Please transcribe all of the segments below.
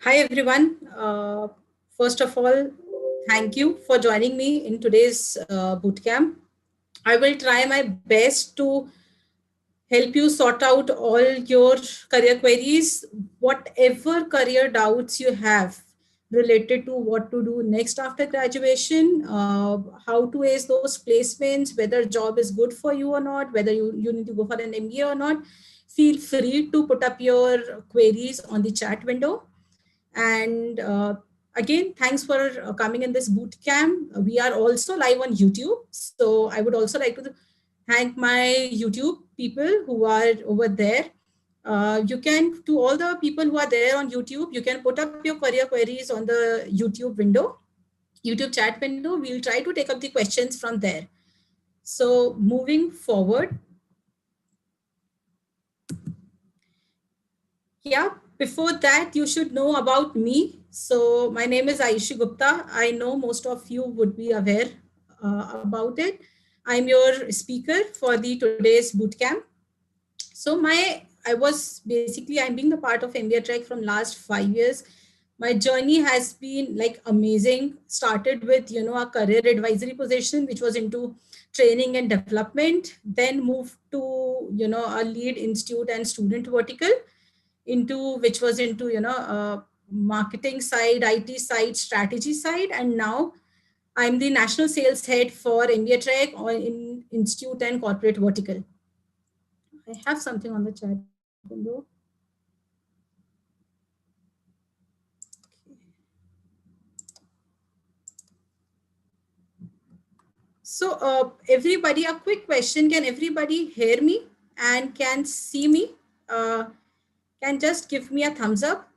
Hi, everyone. First of all, thank you for joining me in today's bootcamp. I will try my best to help you sort out all your career queries, whatever career doubts you have related to what to do next after graduation, how to ace those placements, whether job is good for you or not, whether you need to go for an MBA or not. Feel free to put up your queries on the chat window. And again, thanks for coming in this boot camp. We are also live on YouTube. So I would also like to thank my YouTube people who are over there. You can, to all the people who are there on YouTube, you can put up your career queries on the YouTube window, YouTube chat window. We'll try to take up the questions from there. So moving forward, yeah, before that, you should know about me. So my name is Aishi Gupta. I know most of you would be aware about it. I'm your speaker for the today's bootcamp. So I'm being the part of MBAtrek from last 5 years. My journey has been like amazing. Started with, a career advisory position, which was into training and development, then moved to, a lead institute and student vertical into which was into marketing side, IT side, strategy side, and now I'm the national sales head for MBAtrek or in institute and corporate vertical. I have something on the chat window. So everybody, a quick question: can everybody hear me and can see me? Can just give me a thumbs up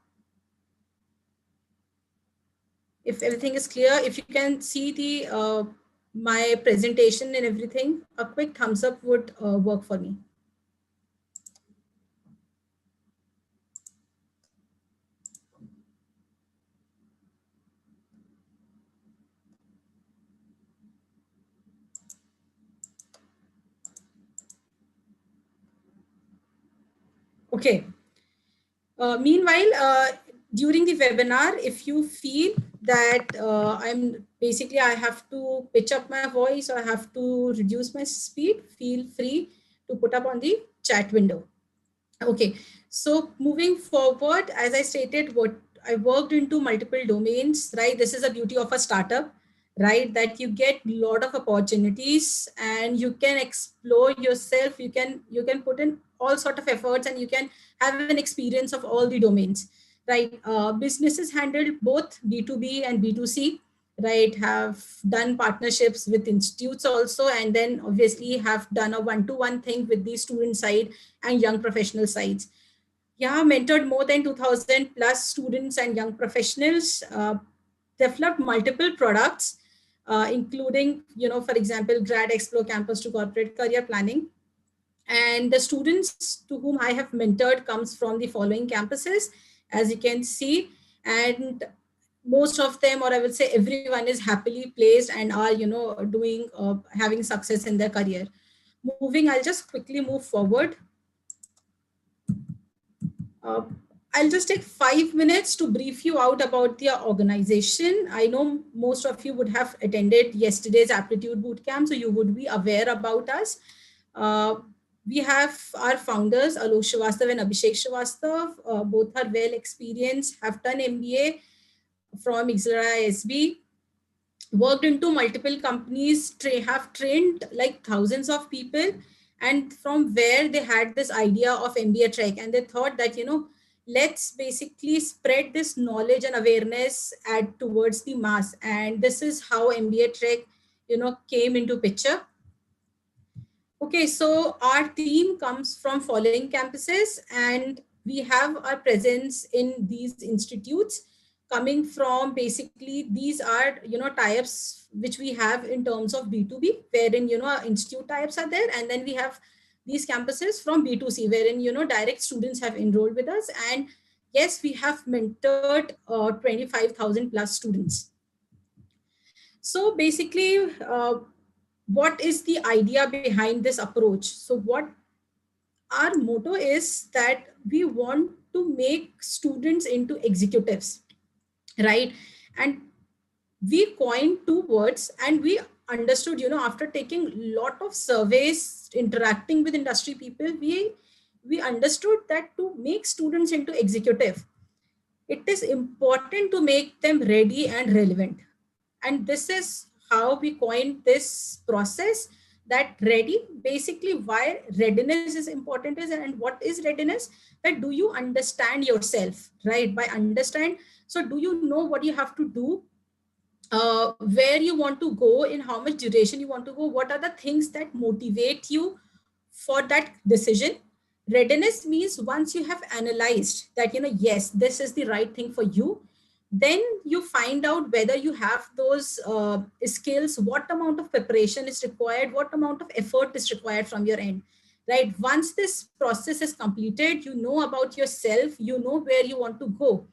if everything is clear. If you can see the my presentation and everything, a quick thumbs up would work for me. Okay. Meanwhile, during the webinar, if you feel that I have to pitch up my voice or I have to reduce my speed, feel free to put up on the chat window. Okay, so moving forward, as I stated, what I worked into multiple domains, right? This is the beauty of a startup, right? That you get a lot of opportunities and you can explore yourself. You can put in all sort of efforts and you can have an experience of all the domains, right? Businesses handled both B2B and B2C, right? Have done partnerships with institutes also, and then obviously have done a one-to-one thing with the student side and young professional sides. Yeah, mentored more than 2000 plus students and young professionals, developed multiple products, including, for example, GradXplore campus to corporate career planning. And the students to whom I have mentored comes from the following campuses, as you can see. And most of them, or I would say everyone, is happily placed and are, doing, having success in their career. Moving, I'll just quickly move forward. Uh, I'll just take 5 minutes to brief you out about the organization. I know most of you would have attended yesterday's aptitude bootcamp, so you would be aware about us. Uh, we have our founders, Alok Srivastav and Abhishek Srivastav. Both are well experienced, have done MBA from Ixra SB, worked into multiple companies, have trained like thousands of people, and from where they had this idea of MBAtrek, and they thought that, let's basically spread this knowledge and awareness towards the mass. And this is how MBAtrek, came into picture. Okay, so our team comes from following campuses, and we have our presence in these institutes coming from, basically these are, types which we have in terms of B2B, wherein, our institute types are there, and then we have these campuses from B2C, wherein, direct students have enrolled with us. And yes, we have mentored 25,000 plus students. So basically, what is the idea behind this approach? So what our motto is that we want to make students into executives, right? And we coined two words, and we understood, after taking lot of surveys, interacting with industry people, we understood that to make students into executive, it is important to make them ready and relevant. And this is how we coined this process, that ready, basically why readiness is important is, and what is readiness, that do you understand yourself, right? By understand, so do you know what you have to do, where you want to go, in how much duration you want to go, what are the things that motivate you for that decision. Readiness means once you have analyzed that, yes, this is the right thing for you, then you find out whether you have those skills, what amount of preparation is required, what amount of effort is required from your end, right? Once this process is completed, you know about yourself, you know where you want to go,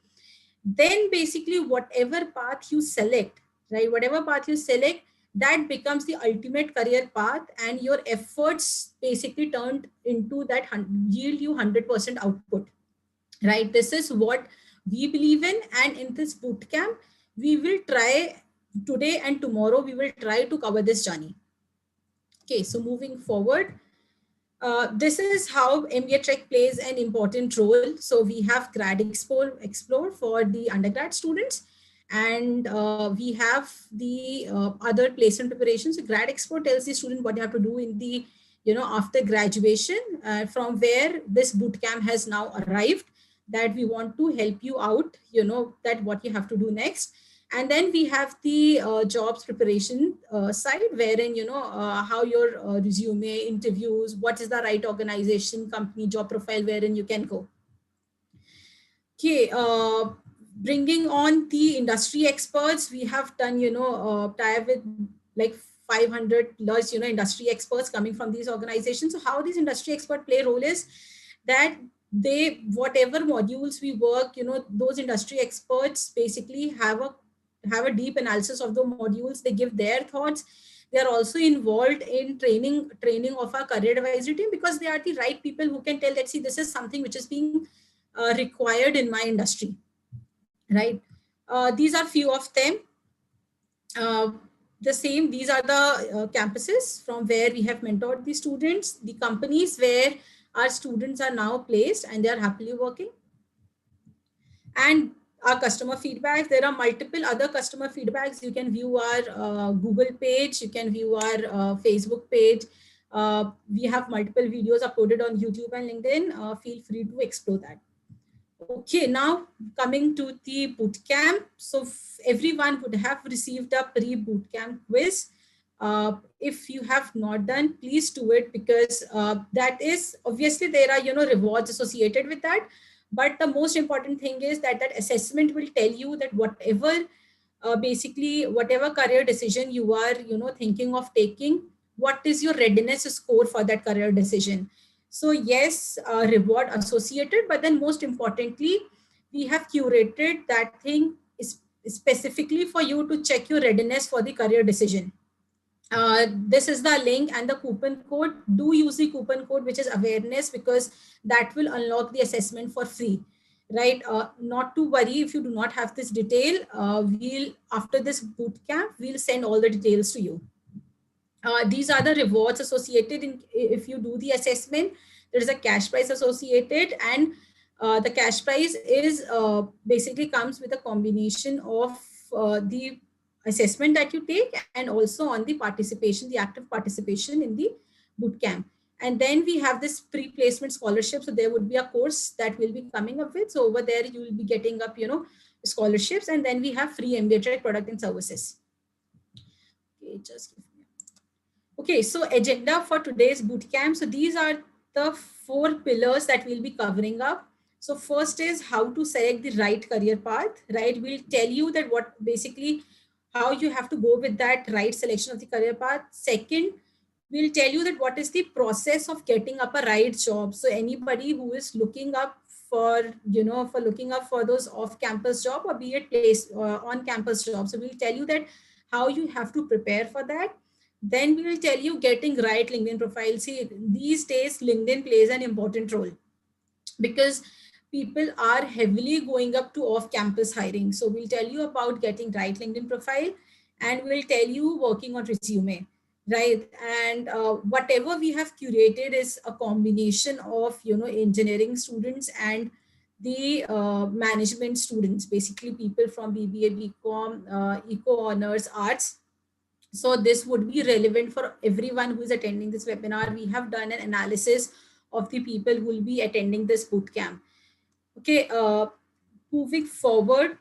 then basically whatever path you select, right, whatever path you select, that becomes the ultimate career path, and your efforts basically turned into that yield you 100% output, right? This is what we believe in, and in this boot camp we will try, today and tomorrow we will try to cover this journey. Okay, so moving forward, this is how MBAtrek plays an important role. So we have GradXplore for the undergrad students, and we have the other placement preparation. So GradXplore tells the student what you have to do in the, after graduation, from where this bootcamp has now arrived, that we want to help you out, that what you have to do next. And then we have the jobs preparation side, wherein, how your resume, interviews, what is the right organization, company, job profile, wherein you can go. Okay, bringing on the industry experts, we have done, tie with like 500 plus, industry experts coming from these organizations. So how these industry expert play role is that they, whatever modules we work, those industry experts basically have a deep analysis of the modules. They give their thoughts. They are also involved in training of our career advisory team, because they are the right people who can tell that, see, this is something which is being required in my industry, right? These are few of them. Uh, these are the campuses from where we have mentored the students, the companies where our students are now placed and they are happily working, and our customer feedback. There are multiple other customer feedbacks. You can view our Google page, you can view our Facebook page. We have multiple videos uploaded on YouTube and LinkedIn. Feel free to explore that. Okay, now coming to the bootcamp. So everyone would have received a pre-bootcamp quiz. If you have not done, please do it, because that is, obviously there are, rewards associated with that. But the most important thing is that that assessment will tell you that whatever, basically whatever career decision you are, thinking of taking, what is your readiness score for that career decision. So yes, reward associated, but then most importantly, we have curated that thing is specifically for you to check your readiness for the career decision. This is the link and the coupon code. Do use the coupon code, which is awareness, because that will unlock the assessment for free, right? Not to worry if you do not have this detail. We'll, after this bootcamp, we'll send all the details to you. These are the rewards associated if you do the assessment. There is a cash prize associated, and the cash prize is basically comes with a combination of the assessment that you take, and also on the participation, the active participation in the bootcamp. And then we have this pre-placement scholarship. So there would be a course that we'll be coming up with. So over there you will be getting up, scholarships, and then we have free MBAtrek product and services. Okay, just give me. Okay, so agenda for today's bootcamp. So these are the 4 pillars that we'll be covering up. So first is how to select the right career path, right? We'll tell you that what basically how you have to go with that right selection of the career path. Second, we'll tell you that what is the process of getting up a right job. So anybody who is looking up for, for looking up for those off-campus job, or be it place on-campus job. So we'll tell you that how you have to prepare for that. Then we will tell you getting right LinkedIn profile. See, these days LinkedIn plays an important role because people are heavily going up to off-campus hiring. So we'll tell you about getting right LinkedIn profile, and we'll tell you working on resume, right? And whatever we have curated is a combination of engineering students and the management students, basically people from BBA, BCom, Eco Honors, Arts. So this would be relevant for everyone who is attending this webinar. We have done an analysis of the people who will be attending this bootcamp. Okay, moving forward,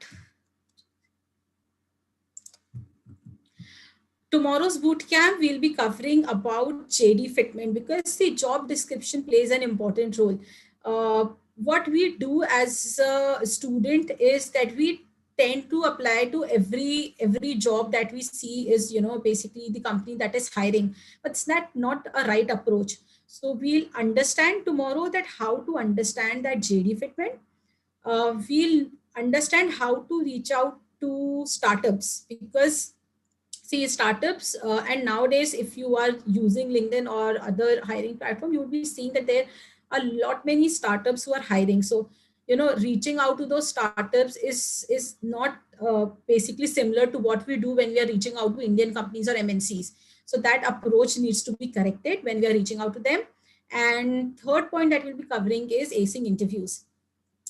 tomorrow's bootcamp we'll be covering about JD fitment, because the job description plays an important role. What we do as a student is that we tend to apply to every job that we see is basically the company that is hiring, but it's not a right approach. So we'll understand tomorrow that how to understand that JD fitment. We'll understand how to reach out to startups, because see, startups, and nowadays if you are using LinkedIn or other hiring platform, you will be seeing that there are a lot many startups who are hiring. So reaching out to those startups is not basically similar to what we do when we are reaching out to Indian companies or MNCs. So that approach needs to be corrected when we are reaching out to them. And third point that we'll be covering is acing interviews.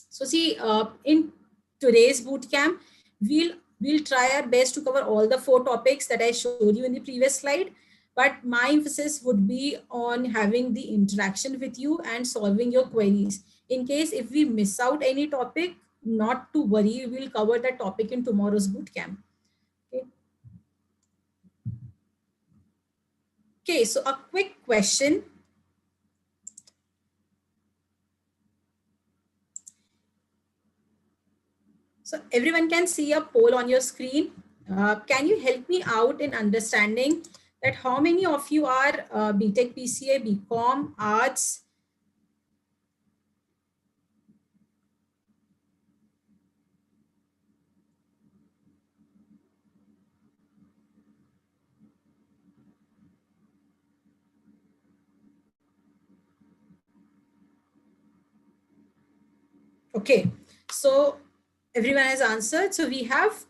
So see, in today's bootcamp, we'll try our best to cover all the 4 topics that I showed you in the previous slide. But my emphasis would be on having the interaction with you and solving your queries. In case if we miss out any topic, not to worry, we'll cover that topic in tomorrow's bootcamp. Okay. Okay, so a quick question. So everyone can see a poll on your screen. Can you help me out in understanding that how many of you are BTech, PCA, BCom, Arts? Okay, so everyone has answered. So we have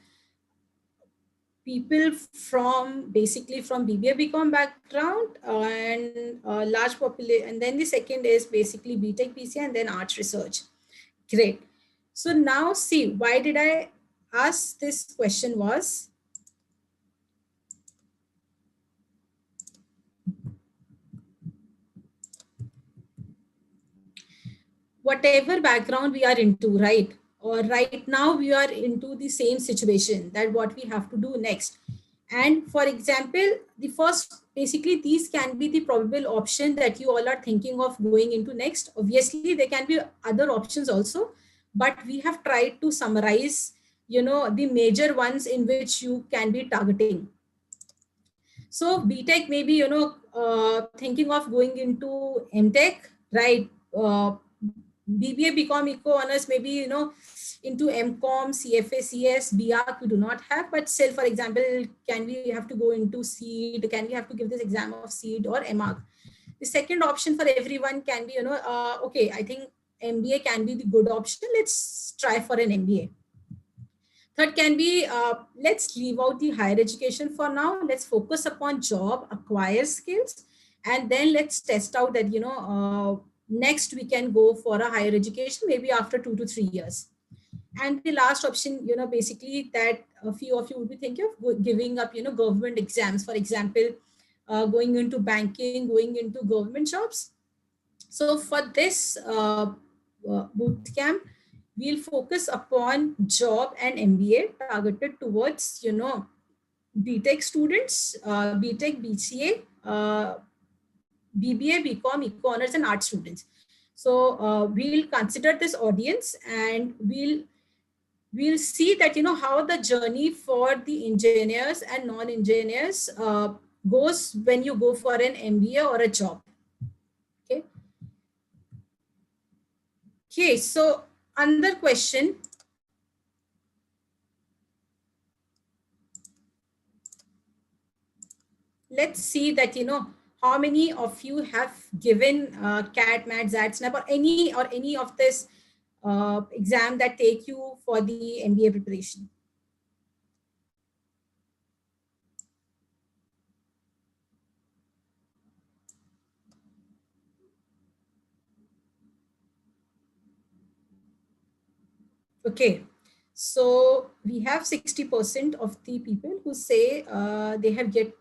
people from basically from BBA BCom background and large population, and then the second is basically BTech, PCA, and then arts research. Great. So now see, why did I ask this question was, whatever background we are into, right? Or right now we are into the same situation that what we have to do next. And for example, the first, basically these can be the probable option that you all are thinking of going into next. Obviously, there can be other options also, but we have tried to summarize, the major ones in which you can be targeting. So BTech, maybe, thinking of going into MTech, right? BBA, BCom, Eco Honors, maybe, into MCom, CFA, CS, BArc, we do not have, but still, for example, can we have to go into SEED? Can we have to give this exam of SEED or MArc? The second option for everyone can be, okay, I think MBA can be the good option. Let's try for an MBA. Third can be, let's leave out the higher education for now. Let's focus upon job, acquire skills, and then let's test out that, next we can go for a higher education, maybe after 2 to 3 years. And the last option, basically that a few of you would be thinking of giving up, government exams, for example, going into banking, going into government jobs. So for this boot camp, we'll focus upon job and MBA targeted towards, BTech students, BTech, BCA, BBA, BCom, Eco Honors, and art students. So we'll consider this audience, and we'll see that, how the journey for the engineers and non-engineers goes when you go for an MBA or a job. Okay. Okay, so another question. let's see that, how many of you have given CAT, MAT, XAT, SNAP, or any of this exam that take you for the MBA preparation. Okay, so we have 60% of the people who say they have get.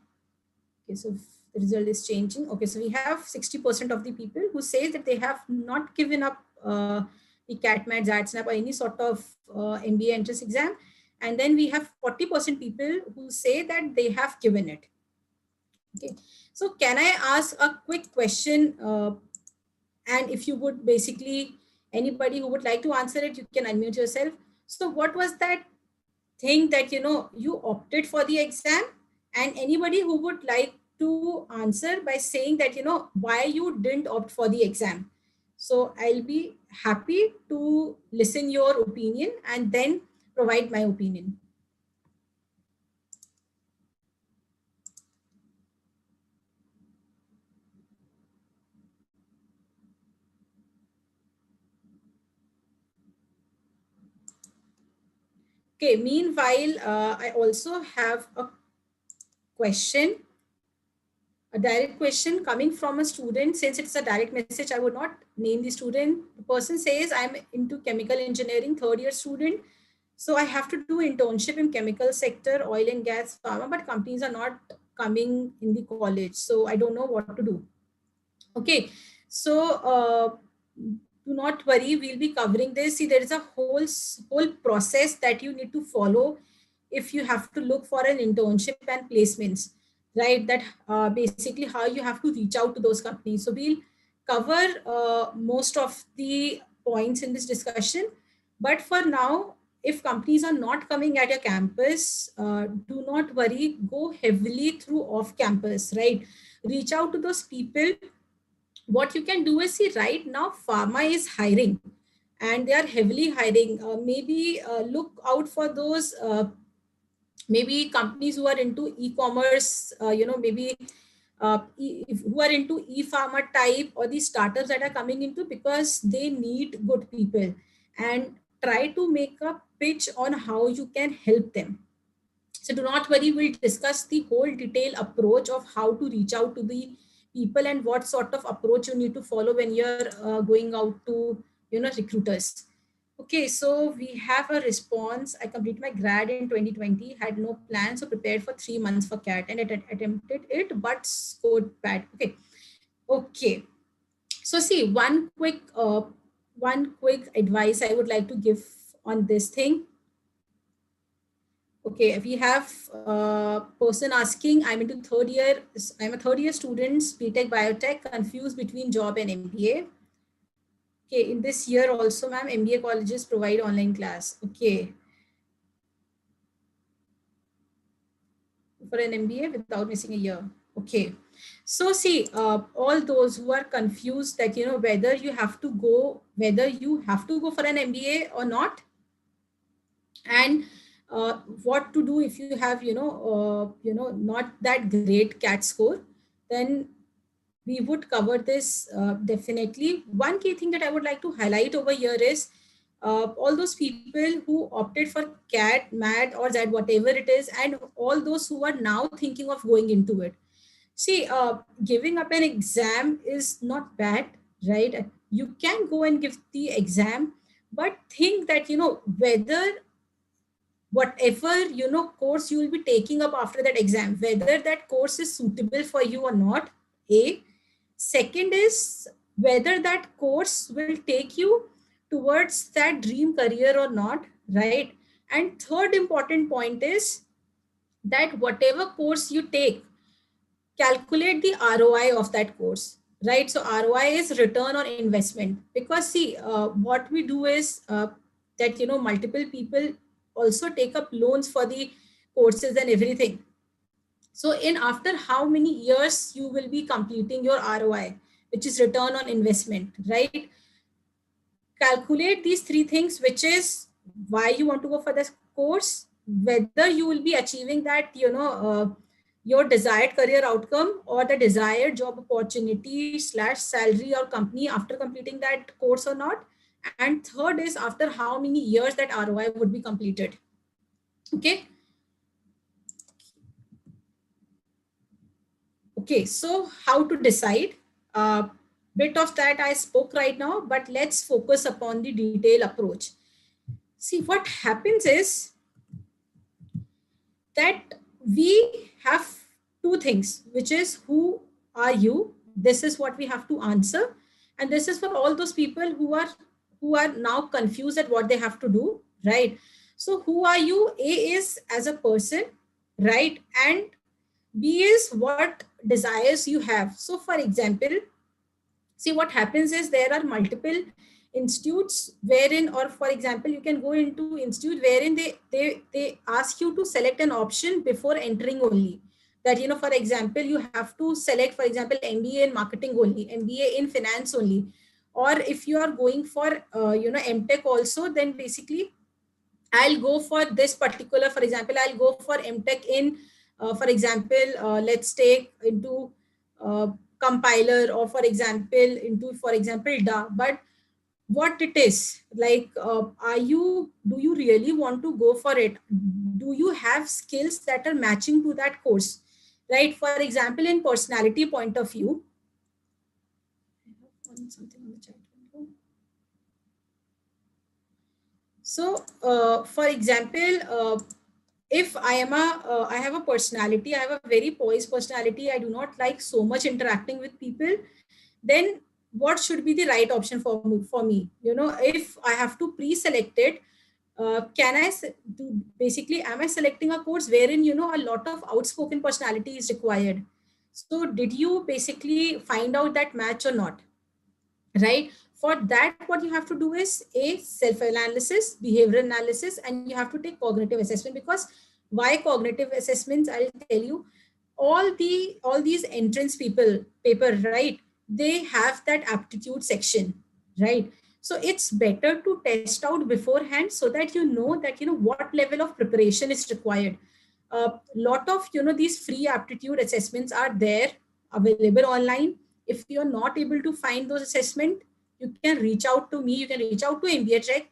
Okay, so the result is changing. Okay, so we have 60% of the people who say that they have not given up the CAT, MAT, XAT, SNAP, or any sort of MBA entrance exam. And then we have 40% people who say that they have given it. Okay, so can I ask a quick question? And if you would basically, anybody who would like to answer it, you can unmute yourself. So what was that thing that, you opted for the exam? And anybody who would like to answer by saying that, why you didn't opt for the exam. So I'll be happy to listen your opinion and then provide my opinion. Okay, meanwhile, I also have a question, a direct question coming from a student. Since it's a direct message, I would not name the student. The person says, I'm into chemical engineering, third year student. So I have to do internship in chemical sector, oil and gas, pharma, but companies are not coming in the college. So I don't know what to do. Okay, so do not worry, we'll be covering this. See, there is a whole process that you need to follow if you have to look for an internship and placements, right? That basically how you have to reach out to those companies. So we'll cover most of the points in this discussion. But for now, if companies are not coming at your campus, do not worry, go heavily through off campus, right? Reach out to those people. What you can do is, see, right now pharma is hiring and they are heavily hiring. Maybe look out for those maybe companies who are into e-commerce, maybe who are into e-pharma type, or the startups that are coming into, because they need good people. And try to make a pitch on how you can help them. So do not worry, we'll discuss the whole detailed approach of how to reach out to the people and what sort of approach you need to follow when you're going out to, recruiters. Okay, so we have a response. I completed my grad in 2020, had no plans, so prepared for 3 months for CAT and attempted it, but scored bad. Okay, okay. So see, one quick advice I would like to give on this thing. Okay, we have a person asking, I'm into third year, I'm a third year student, BTech Biotech, confused between job and MBA. Okay, in this year also, ma'am, MBA colleges provide online class. Okay. For an MBA without missing a year. Okay. So see, all those who are confused that, whether you have to go for an MBA or not, and what to do if you have not that great CAT score, then we would cover this definitely. One key thing that I would like to highlight over here is all those people who opted for CAT, MAT, or Z, whatever it is, and all those who are now thinking of going into it. See, giving up an exam is not bad, right? You can go and give the exam, but think that, whether whatever course you will be taking up after that exam, whether that course is suitable for you or not. A second is whether that course will take you towards that dream career or not, right? And third important point is that whatever course you take, calculate the ROI of that course, right? So ROI is return on investment. Because see, what we do is that, multiple people also take up loans for the courses and everything. So in after how many years you will be completing your ROI, which is return on investment, right? Calculate these three things, which is why you want to go for this course, whether you will be achieving that, your desired career outcome or the desired job opportunity slash salary or company after completing that course or not. And third is after how many years that ROI would be completed. Okay. Okay, so how to decide? Bit of that I spoke right now, but let's focus upon the detailed approach. See, what happens is that we have two things, which is who are you? This is what we have to answer. And this is for all those people who are now confused at what they have to do, right? So who are you? A is as a person, right? And B is what desires you have. So for example, see what happens is there are multiple institutes wherein, or for example, you can go into institute wherein they ask you to select an option before entering only. That, for example, you have to select, for example, MBA in marketing only, MBA in finance only. Or if you are going for, MTech also, then basically I'll go for this particular, for example, I'll go for MTech in, for example, let's take into uh, compiler, or for example, into, for example, DA. But what it is, like, do you really want to go for it? Do you have skills that are matching to that course? Right? For example, in personality point of view, I have something on the chat window. So, for example, if I have a personality, I have a very poised personality, I do not like so much interacting with people, then what should be the right option for me? If I have to pre-select it, basically, am I selecting a course wherein, a lot of outspoken personality is required? So did you basically find out that match or not? Right? For that, what you have to do is a self-analysis, behavioral analysis, and you have to take cognitive assessment. Because why cognitive assessments? I'll tell you. All these entrance paper, right? They have that aptitude section, right? So it's better to test out beforehand so that you know that what level of preparation is required. A lot of these free aptitude assessments are there, available online. If you're not able to find those assessment, you can reach out to me, you can reach out to MBAtrek.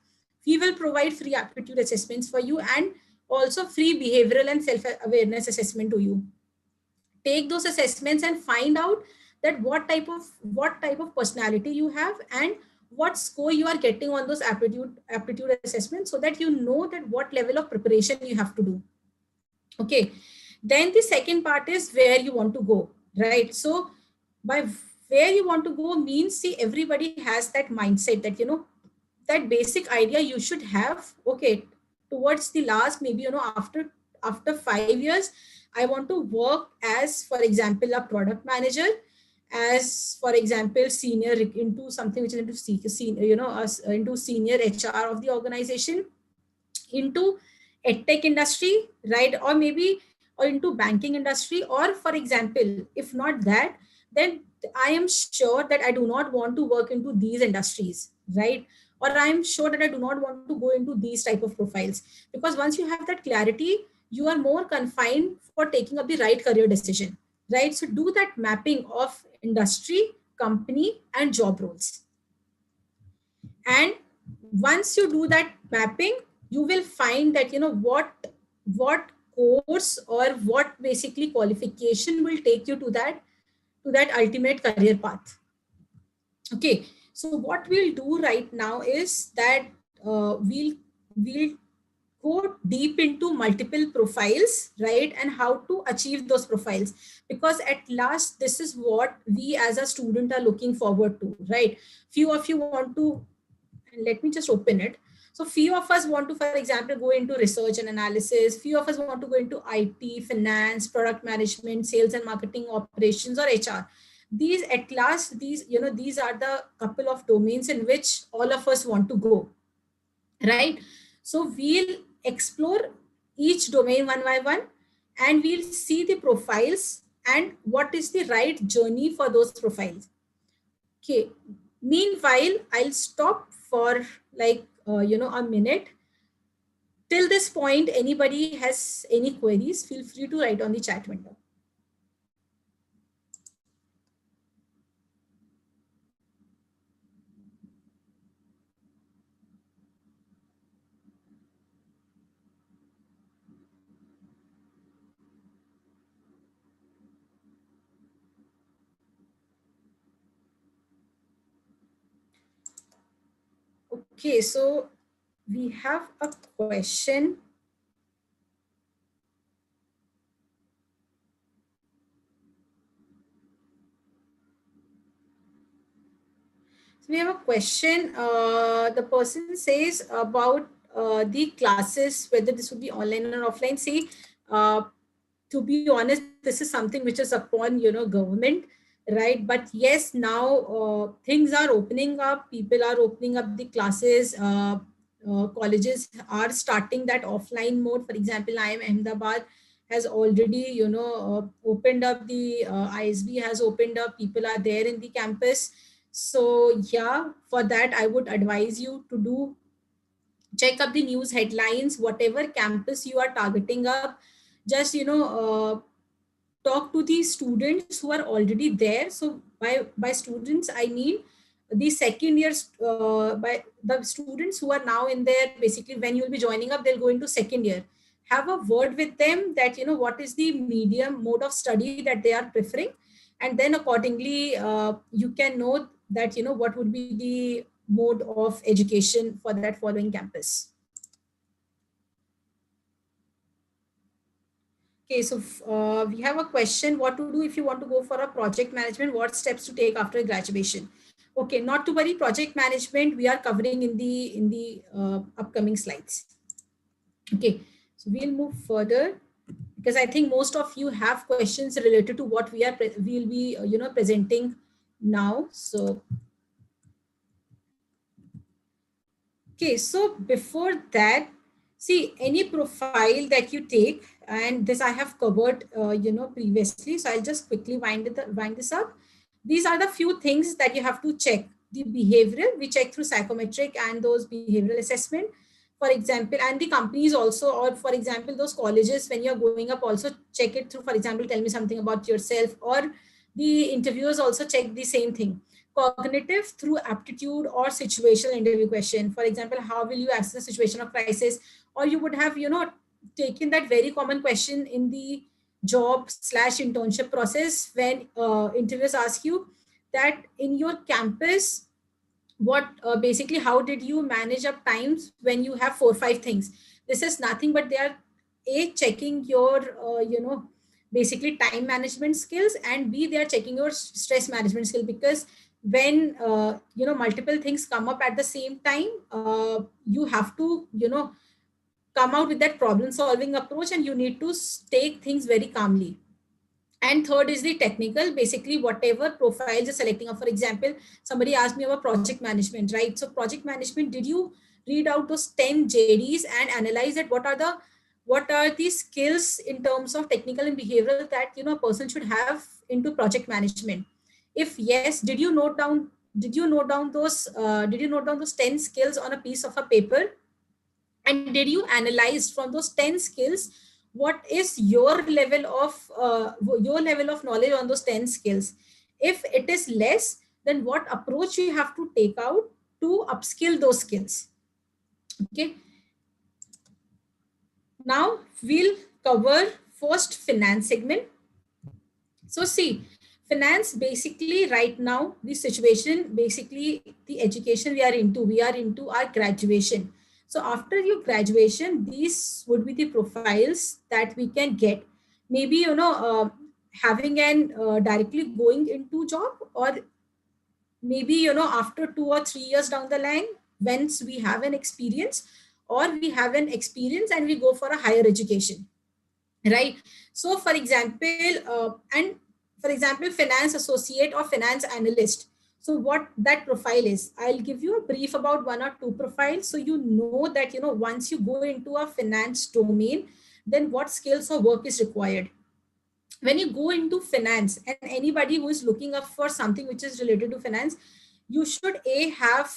We will provide free aptitude assessments for you, and also free behavioral and self-awareness assessment to you. Take those assessments and find out that what type of personality you have, and what score you are getting on those aptitude assessments, so that you know that what level of preparation you have to do. Okay. Then the second part is where you want to go, right? So by where you want to go means, see, everybody has that mindset that, that basic idea you should have. Okay, towards the last, maybe, after 5 years, I want to work as, for example, a product manager, as, for example, senior, into something which is into senior, into senior HR of the organization, into edtech industry, right? Or maybe, or into banking industry. Or for example, if not that, then I am sure that I do not want to work into these industries, right? Or I am sure that I do not want to go into these type of profiles. Because once you have that clarity, you are more confined for taking up the right career decision, right? So do that mapping of industry, company, and job roles. And once you do that mapping, you will find that what course or what basically qualification will take you to that ultimate career path. Okay, so what we'll do right now is that we'll go deep into multiple profiles, right? And how to achieve those profiles. Because at last, this is what we as a student are looking forward to, right? Few of you want to, let me just open it. So few of us want to, for example, go into research and analysis. Few of us want to go into IT, finance, product management, sales and marketing operations, or HR. These, at last, these are the couple of domains in which all of us want to go, right? So we'll explore each domain one by one, and we'll see the profiles and what is the right journey for those profiles. Okay. Meanwhile, I'll stop for like, a minute. Till this point, anybody has any queries, feel free to write on the chat window. Okay, so we have a question. So we have a question. The person says about the classes, whether this would be online or offline. See, uh, to be honest, this is something which is upon government, right? But yes, now things are opening up. People are opening up the classes. Colleges are starting that offline mode. For example, I am Ahmedabad has already opened up. The ISB has opened up. People are there in the campus. So yeah, for that I would advise you to do check up the news headlines, whatever campus you are targeting up. Just talk to the students who are already there. So by students I mean the second years, by the students who are now in there. Basically, when you'll be joining up, they'll go into second year. Have a word with them that what is the medium mode of study that they are preferring, and then accordingly you can know that what would be the mode of education for that following campus. Okay, so we have a question: what to do if you want to go for a project management? What steps to take after graduation? Okay, not to worry. Project management we are covering in the upcoming slides. Okay, so we'll move further because I think most of you have questions related to what we'll be presenting now. So okay, so before that, see any profile that you take, and this I have covered, previously. So I'll just quickly wind this up. These are the few things that you have to check. The behavioral, we check through psychometric and those behavioral assessment, for example, and the companies also, or for example, those colleges when you're going up also check it through. For example, tell me something about yourself, or the interviewers also check the same thing. Cognitive through aptitude or situational interview question. For example, how will you assess a situation of crisis? Or you would have, taken that very common question in the job slash internship process when interviewers ask you that in your campus, what basically how did you manage up times when you have 4 or 5 things. This is nothing but they are a checking your basically time management skills, and b they are checking your stress management skill, because when multiple things come up at the same time, you have to come out with that problem solving approach, and you need to take things very calmly. And third is the technical, basically whatever profiles you're selecting. For example, somebody asked me about project management, right? So project management, did you read out those 10 JDs and analyze that what are the skills in terms of technical and behavioral that a person should have into project management? If yes, did you note down those 10 skills on a piece of a paper? And did you analyze from those 10 skills what is your level of knowledge on those 10 skills? If it is less, then what approach you have to take out to upskill those skills? Okay, now we'll cover first finance segment. So see, finance basically right now, the situation, basically the education we are into our graduation. So after your graduation, these would be the profiles that we can get. Maybe, having an directly going into job, or maybe, after 2 or 3 years down the line, once we have an experience, or we have an experience and we go for a higher education, right? So for example, finance associate or finance analyst. So what that profile is, I'll give you a brief about one or two profiles, so you know that once you go into a finance domain, then what skills or work is required. When you go into finance, and anybody who is looking up for something which is related to finance, you should have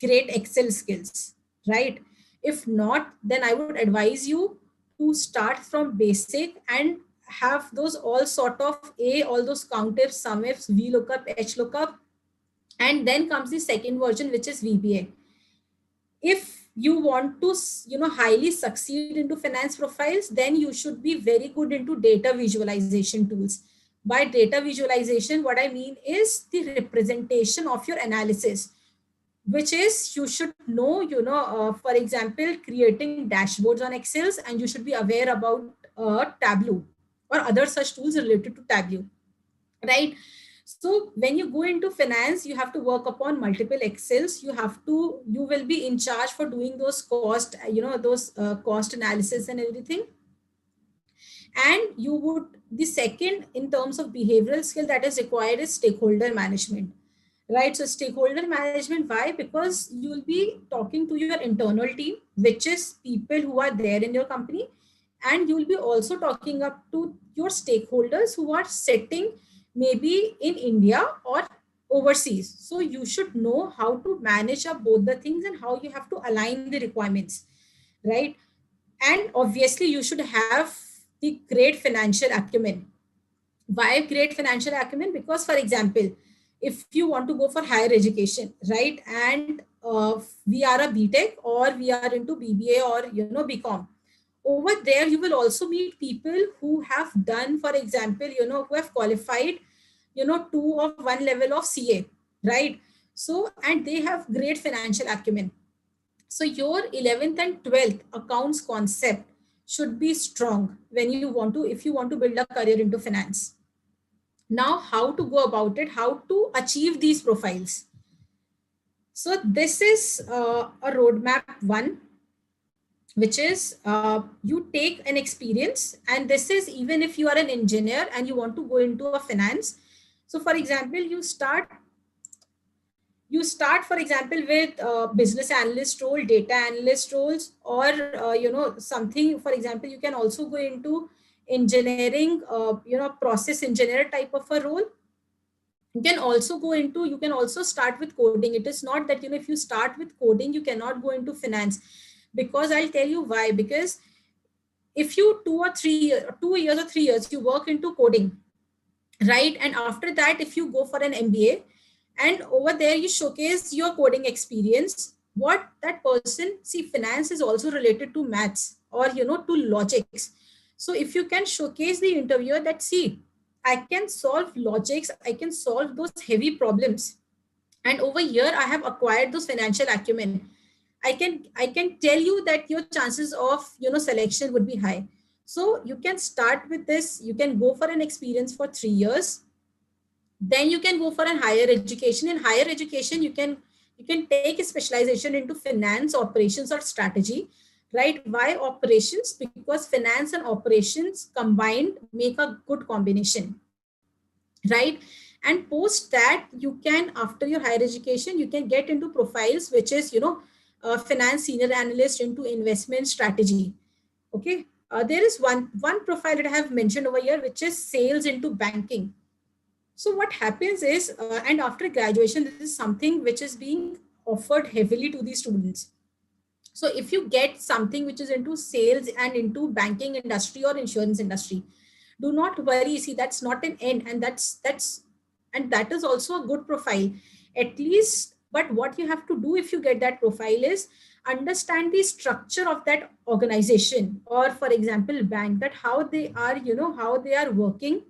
great Excel skills, right? If not, then I would advise you to start from basic and have those all sort of all those counters, sum ifs, V lookup, H lookup, and then comes the second version, which is VBA. If you want to highly succeed into finance profiles, then you should be very good into data visualization tools. By data visualization, what I mean is the representation of your analysis. which is you should know, for example, creating dashboards on Excels, and you should be aware about Tableau or other such tools related to Tableau, right? So when you go into finance, you have to work upon multiple Excels. You will be in charge for doing those cost, those cost analysis and everything. And you would, the second in terms of behavioral skill that is required is stakeholder management, right? So stakeholder management, why? Because you will be talking to your internal team, which is people who are there in your company, and you will be also talking up to your stakeholders who are sitting maybe in India or overseas. So you should know how to manage up both the things and how you have to align the requirements, right? And obviously you should have the great financial acumen. Why great financial acumen? Because, for example, if you want to go for higher education, right, and we are a BTech or we are into BBA or BCom, over there you will also meet people who have done, for example, who have qualified, two of one level of CA, right? So, and they have great financial acumen. So your 11th and 12th accounts concept should be strong when you want to, if you want to build a career into finance. Now, how to go about it, how to achieve these profiles. So this is a roadmap one, which is you take an experience, and this is even if you are an engineer and you want to go into a finance. So for example, you start for example with business analyst role, data analyst roles, or something. For example, you can also go into engineering, process engineer type of a role. You can also start with coding. It is not that if you start with coding you cannot go into finance, because I'll tell you why. Because if you 2 years or 3 years you work into coding, right, and after that if you go for an MBA and over there you showcase your coding experience, what that person see, finance is also related to maths or to logics. So if you can showcase the interviewer that, see, I can solve logics, I can solve those heavy problems, and over here I have acquired those financial acumen, I can tell you that your chances of selection would be high. So you can start with this, you can go for an experience for 3 years, then you can go for a higher education. In higher education you can take a specialization into finance, operations, or strategy, right? Why operations? Because finance and operations combined make a good combination, right? And post that you can, after your higher education, you can get into profiles which is finance senior analyst into investment strategy. Okay. There is one profile that I have mentioned over here, which is sales into banking. So what happens is, and after graduation, this is something which is being offered heavily to the students. So if you get something which is into sales and into banking industry or insurance industry, do not worry. See, that's not an end, and that is also a good profile, at least. But what you have to do if you get that profile is understand the structure of that organization, or for example bank, that how they are, how they are working,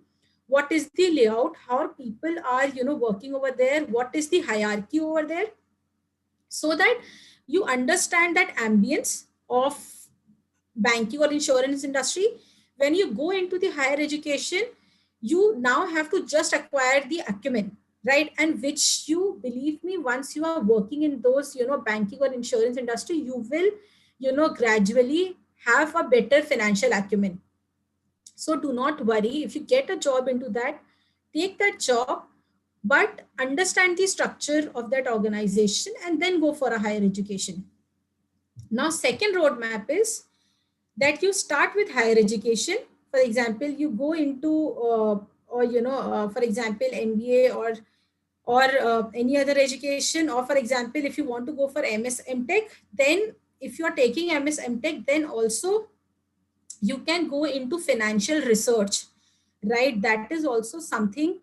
what is the layout, how people are working over there, what is the hierarchy over there, so that you understand that ambience of banking or insurance industry. When you go into the higher education, you now have to just acquire the acumen, right? And which, you believe me, once you are working in those banking or insurance industry, you will gradually have a better financial acumen. So do not worry. If you get a job into that, take that job, but understand the structure of that organization and then go for a higher education. Now, second roadmap is that you start with higher education. For example, you go into, or for example, MBA or any other education. Or for example, if you want to go for MS MTech, then if you are taking MS MTech, then also you can go into financial research, right? That is also something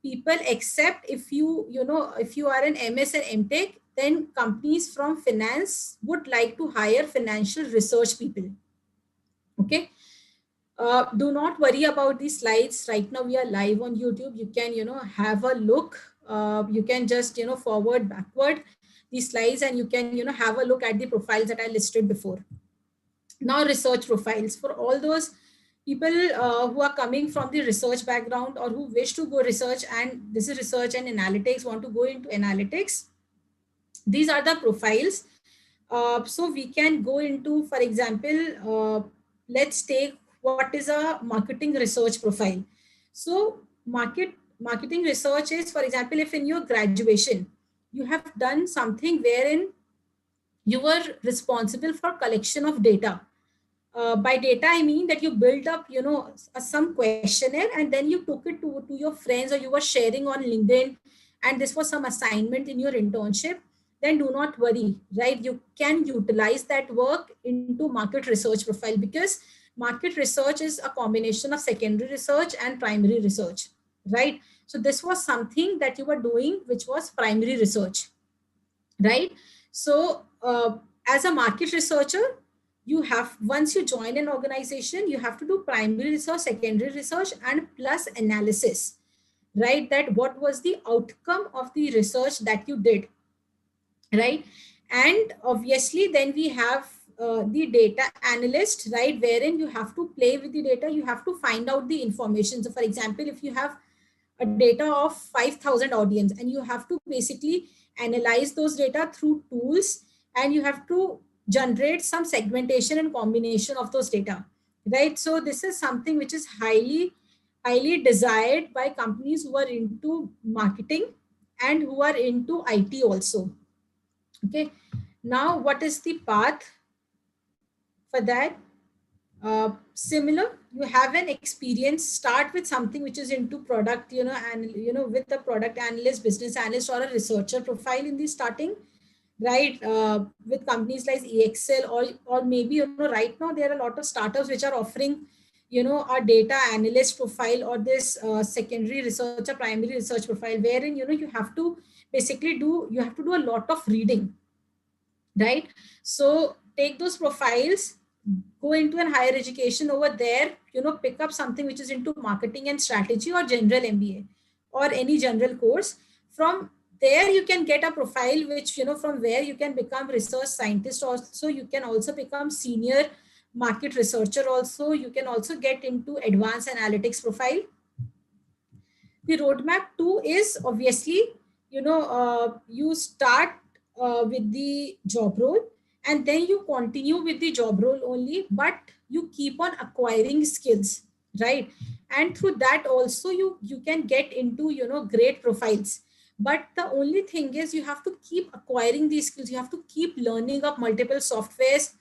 people accept. If if you are an MS and MTech, then companies from finance would like to hire financial research people. Okay. Do not worry about the slides. Right now we are live on YouTube. You can have a look. You can just forward, backward. these slides and you can, have a look at the profiles that I listed before. Now, research profiles for all those people who are coming from the research background or who wish to go research, and this is research and analytics, want to go into analytics. These are the profiles. So we can go into, for example, let's take what is a marketing research profile. So marketing research is, for example, if in your graduation you have done something wherein you were responsible for collection of data. By data, I mean that you build up, some questionnaire and then you took it to your friends, or you were sharing on LinkedIn, and this was some assignment in your internship. Then do not worry, right? You can utilize that work into market research profile, because market research is a combination of secondary research and primary research, right? So this was something that you were doing, which was primary research, right? So as a market researcher, you have, once you join an organization, you have to do primary research, secondary research, and plus analysis, right? That what was the outcome of the research that you did, right? And obviously then we have the data analyst, right, wherein you have to play with the data, you have to find out the information. So for example, if you have a data of 5,000 audience and you have to basically analyze those data through tools, and you have to generate some segmentation and combination of those data, right? So this is something which is highly desired by companies who are into marketing and who are into IT also. Okay, now what is the path for that? Similar, you have an experience, start with something which is into product, and with the product analyst, business analyst, or a researcher profile in the starting, right? With companies like EXL, or maybe, right now there are a lot of startups which are offering, a data analyst profile, or this secondary research or primary research profile, wherein, you have to basically you have to do a lot of reading, right? So take those profiles, go into an higher education over there, pick up something which is into marketing and strategy, or general MBA, or any general course. From there you can get a profile which, from where you can become research scientist also, you can also become senior market researcher also, you can also get into advanced analytics profile. The roadmap too is obviously, you start with the job role, and then you continue with the job role only, but you keep on acquiring skills, right? And through that also you can get into, great profiles. But the only thing is, you have to keep acquiring these skills, you have to keep learning of multiple softwares,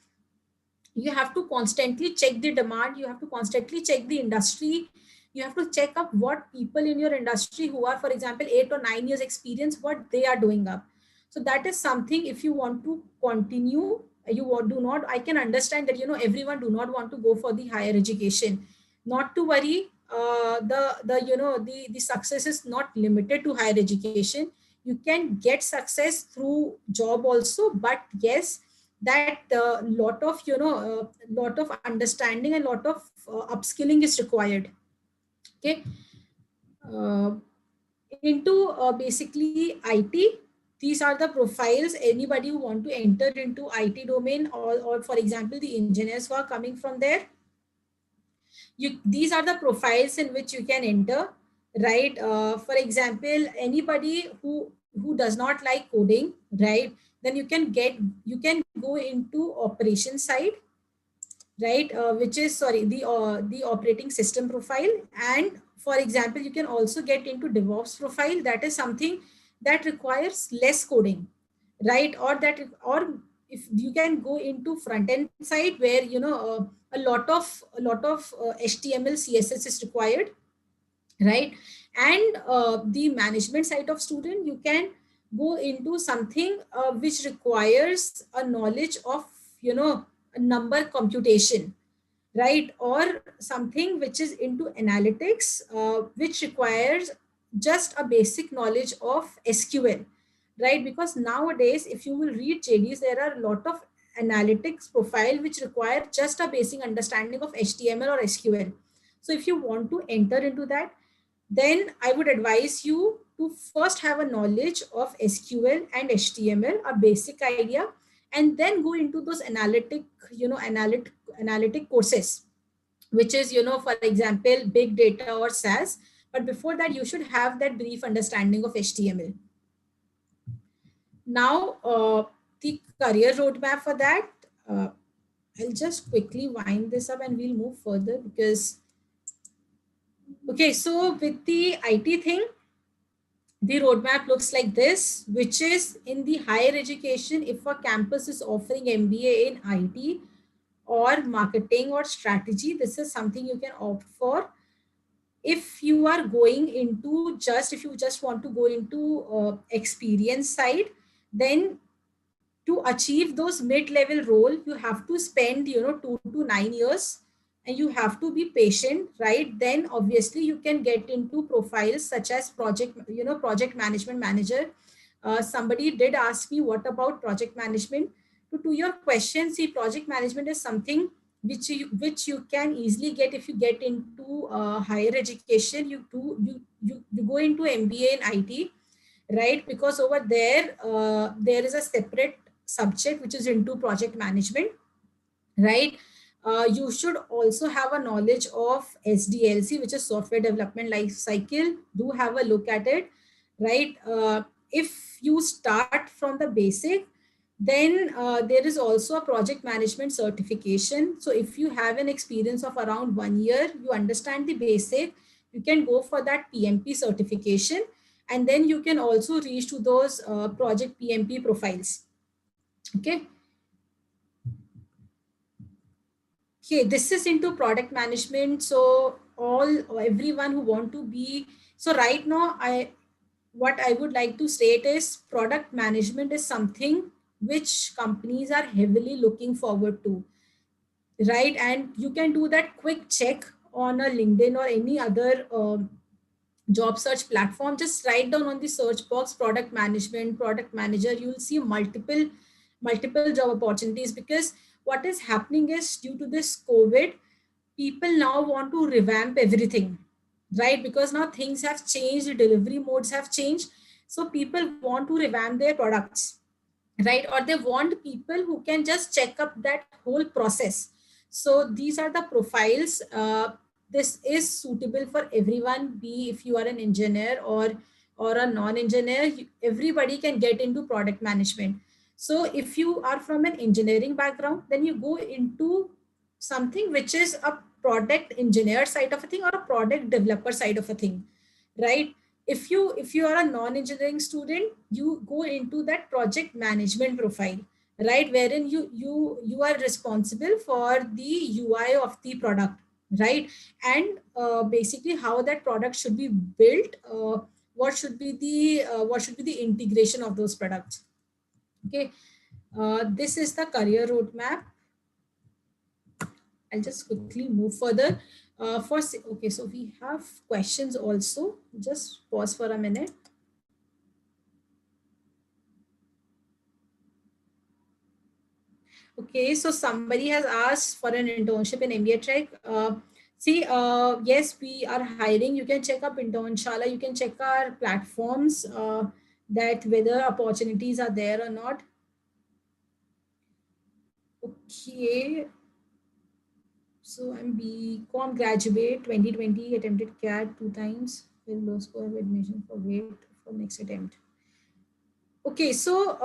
you have to constantly check the demand, you have to constantly check the industry, you have to check up what people in your industry who are, for example, 8 or 9 years experience, what they are doing up. So that is something, if you want to continue, do not, I can understand that, everyone do not want to go for the higher education. Not to worry, the success is not limited to higher education. You can get success through job also, but yes, that lot of understanding and lot of upskilling is required. Okay, uh, into basically IT, these are the profiles. Anybody who want to enter into IT domain, or for example the engineers who are coming from there, these are the profiles in which you can enter, right? For example, anybody who does not like coding, right, then you can go into operation side, right? Which is, sorry, the operating system profile. And for example, you can also get into DevOps profile, that is something that requires less coding, right? Or if you can go into front end side, where, a lot of HTML CSS is required, right? And the management side of student, you can go into something which requires a knowledge of, a number computation, right? Or something which is into analytics, which requires just a basic knowledge of SQL, right? Because nowadays, if you will read JDs, there are a lot of analytics profile which require just a basic understanding of HTML or SQL. So if you want to enter into that, then I would advise you to first have a knowledge of SQL and HTML, a basic idea, and then go into those analytic courses, which is, for example, big data or SAS. But before that, you should have that brief understanding of HTML. Now, the career roadmap for that, I'll just quickly wind this up and we'll move further because, okay, so with the IT thing, the roadmap looks like this, which is in the higher education, if a campus is offering MBA in IT or marketing or strategy, this is something you can opt for. If you are going into if you just want to go into experience side, then to achieve those mid-level role, you have to spend 2 to 9 years, and you have to be patient, right? Then obviously you can get into profiles such as project management manager. Somebody did ask me, what about project management? To your question, see, project management is something which you can easily get if you get into higher education. You go into MBA in IT, right? Because over there, there is a separate subject which is into project management, right? You should also have a knowledge of SDLC, which is software development life cycle. Do have a look at it, right? If you start from the basic, then there is also a project management certification. So if you have an experience of around 1 year, you understand the basic, you can go for that PMP certification, and then you can also reach to those project PMP profiles. Okay. Okay, this is into product management. So everyone who want to be, so right now, what I would like to state is product management is something which companies are heavily looking forward to, right? And you can do that quick check on a LinkedIn or any other job search platform. Just write down on the search box product management, product manager. You'll see multiple job opportunities, because what is happening is, due to this COVID, people now want to revamp everything, right? Because now things have changed, the delivery modes have changed. So people want to revamp their products, right? Or they want people who can just check up that whole process. So these are the profiles. This is suitable for everyone, be if you are an engineer or a non-engineer. Everybody can get into product management. So if you are from an engineering background, then you go into something which is a product engineer side of a thing or a product developer side of a thing, right? If you are a non-engineering student, you go into that project management profile, right? Wherein you are responsible for the UI of the product, right? And basically how that product should be built, what should be the integration of those products. Okay. This is the career roadmap. I'll just quickly move further. Okay, so we have questions also. Just pause for a minute. Okay, so somebody has asked for an internship in MBAtrek. Yes, we are hiring. You can check up Internshala. You can check our platforms, that whether opportunities are there or not. Okay. So I'm BCom graduate 2020, attempted CAT 2 times with low score of admission for wait for next attempt. Okay, so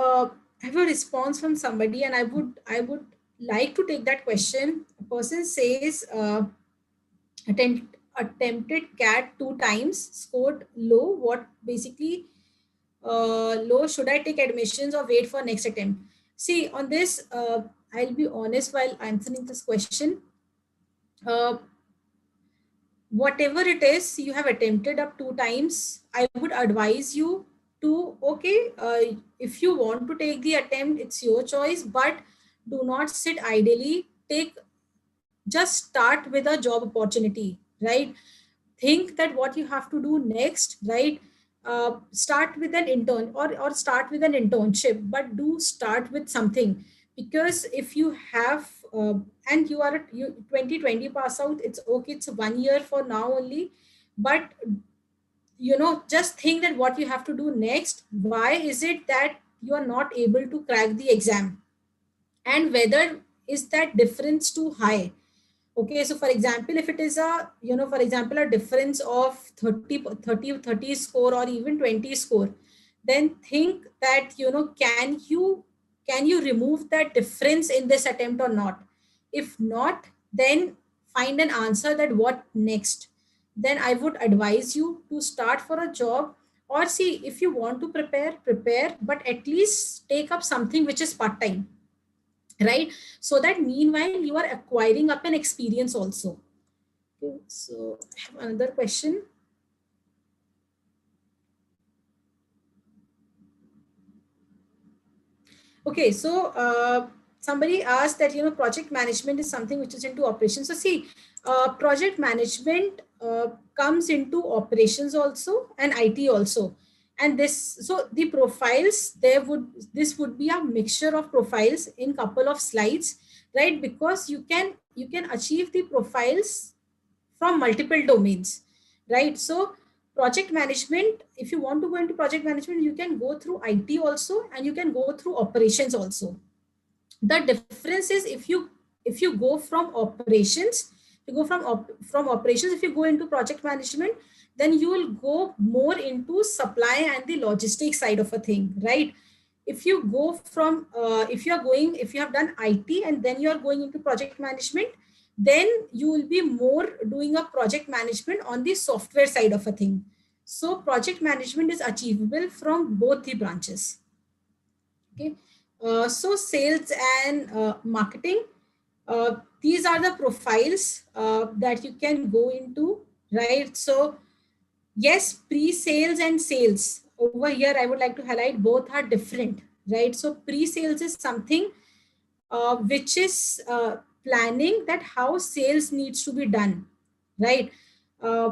I have a response from somebody, and I would like to take that question. A person says attempted CAT 2 times, scored low. What basically low? Should I take admissions or wait for next attempt? See, on this, I'll be honest while answering this question. Uh, Whatever it is you have attempted up 2 times, I would advise you to, okay, if you want to take the attempt, it's your choice, but do not sit idly. Just start with a job opportunity, right? Think that what you have to do next, right? Start with an intern, or start with an internship, but do start with something. Because if you have and you are 2020 pass out, it's okay, it's 1 year for now only, but just think that what you have to do next. Why is it that you are not able to crack the exam, and whether is that difference too high? Okay, so for example, if it is for example, a difference of 30 score or even 20 score, then think that, can you remove that difference in this attempt or not? If not, then find an answer that what next. Then I would advise you to start for a job, or see, if you want to prepare, but at least take up something which is part time, right? So that meanwhile you are acquiring up an experience also. Okay, so I have another question. Okay, so somebody asked that, project management is something which is into operations. So see, project management comes into operations also, and IT also. And so the profiles, this would be a mixture of profiles in couple of slides, right? Because you can achieve the profiles from multiple domains, right? So project management, if you want to go into project management, you can go through IT also, and you can go through operations also. The difference is, if you go from operations, you go from operations, if you go into project management, then you will go more into supply and the logistics side of a thing, right? If you go from if you have done IT and then you are going into project management, then you will be more doing a project management on the software side of a thing. So project management is achievable from both the branches. Okay, so sales and marketing, these are the profiles that you can go into, right? So yes, pre-sales and sales, over here I would like to highlight, both are different, right? So pre-sales is something which is planning that how sales needs to be done, right? uh,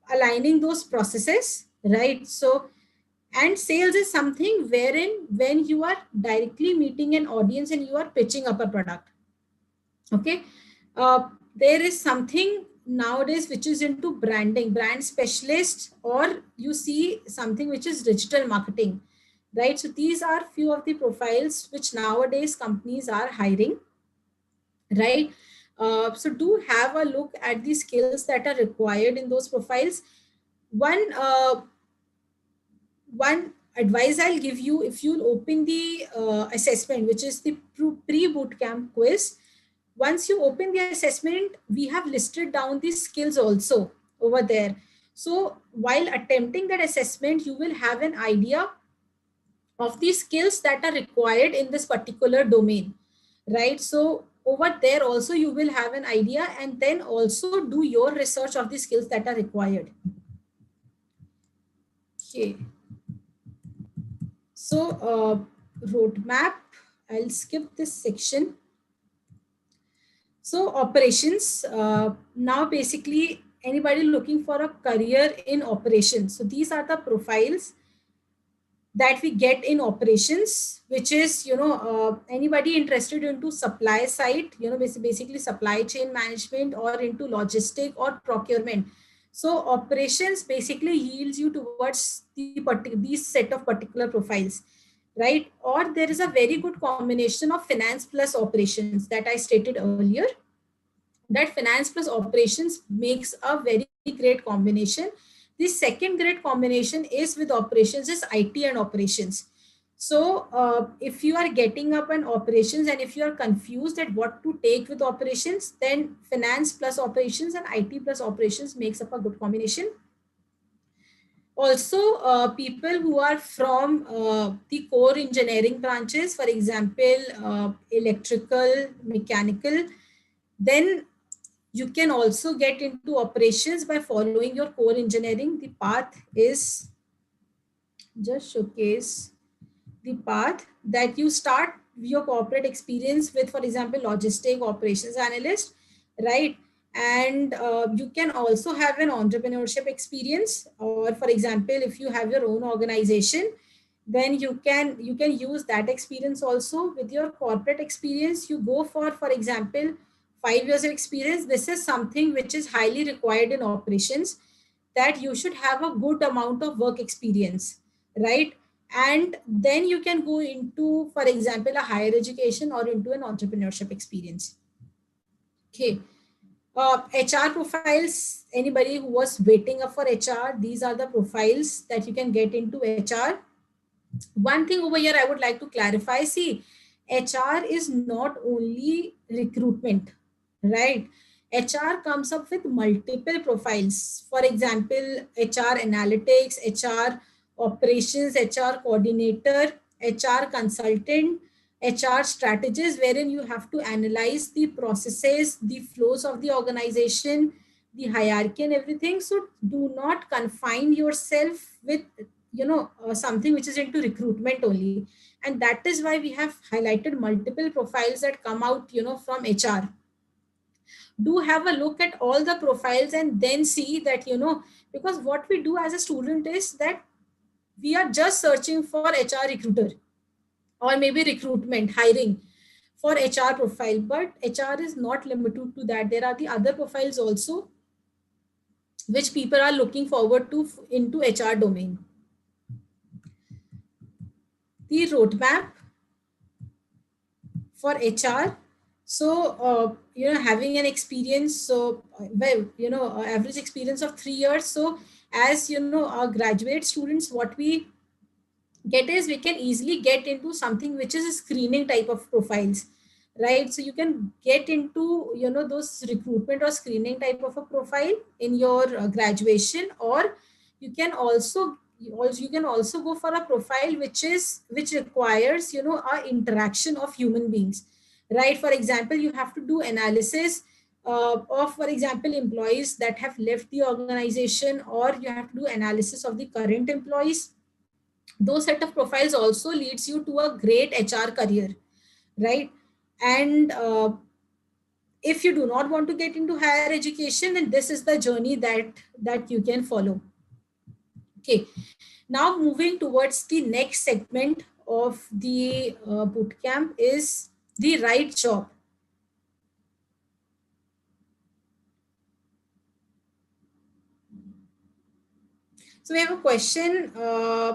Aligning those processes, right? So, and sales is something wherein when you are directly meeting an audience and you are pitching up a product. Okay, there is something nowadays which is into branding, brand specialist, or you see something which is digital marketing, right? So these are few of the profiles which nowadays companies are hiring, right? So do have a look at the skills that are required in those profiles. One advice I'll give you, if you'll open the assessment, which is the pre-bootcamp quiz, once you open the assessment, we have listed down the skills also over there. So while attempting that assessment, you will have an idea of the skills that are required in this particular domain, right? So over there also you will have an idea, and then also do your research of the skills that are required. Okay. So roadmap, I'll skip this section. So operations, now basically anybody looking for a career in operations. So these are the profiles that we get in operations, which is, anybody interested into supply side, basically supply chain management, or into logistic or procurement. So operations basically yields you towards these set of particular profiles, right? Or there is a very good combination of finance plus operations that I stated earlier, that finance plus operations makes a very great combination. The second great combination is with operations is IT and operations. So if you are getting up an operations and if you are confused at what to take with operations, then finance plus operations and IT plus operations makes up a good combination. Also, people who are from the core engineering branches, for example, electrical, mechanical, then you can also get into operations by following your core engineering. The path is just showcase the path that you start your corporate experience with, for example, logistic operations analyst, right? And you can also have an entrepreneurship experience, or for example, if you have your own organization, then you can use that experience also with your corporate experience. You go for example, 5 years of experience. This is something which is highly required in operations. that you should have a good amount of work experience, right? And then you can go into, for example, a higher education or into an entrepreneurship experience. Okay. HR profiles, anybody who was waiting up for HR, these are the profiles that you can get into HR. One thing over here I would like to clarify, see, HR is not only recruitment, right? HR comes up with multiple profiles. For example, HR analytics, HR operations, HR coordinator, HR consultant, HR strategist, wherein you have to analyze the processes, the flows of the organization, the hierarchy and everything. So do not confine yourself with something which is into recruitment only. And that is why we have highlighted multiple profiles that come out from HR. Do have a look at all the profiles and then see that because what we do as a student is that we are just searching for HR recruiter or maybe recruitment hiring for HR profile, but HR is not limited to that. There are the other profiles also which people are looking forward to into HR domain. The roadmap for HR. So, having an experience, so, average experience of 3 years. So, as our graduate students, what we get is we can easily get into something which is a screening type of profiles, right? So you can get into those recruitment or screening type of a profile in your graduation, or you can also go for a profile which requires a interaction of human beings, right? For example, you have to do analysis of, for example, employees that have left the organization, or you have to do analysis of the current employees. Those set of profiles also leads you to a great HR career, right? And if you do not want to get into higher education, then this is the journey that you can follow. Okay, now moving towards the next segment of the bootcamp is the right job. So we have a question.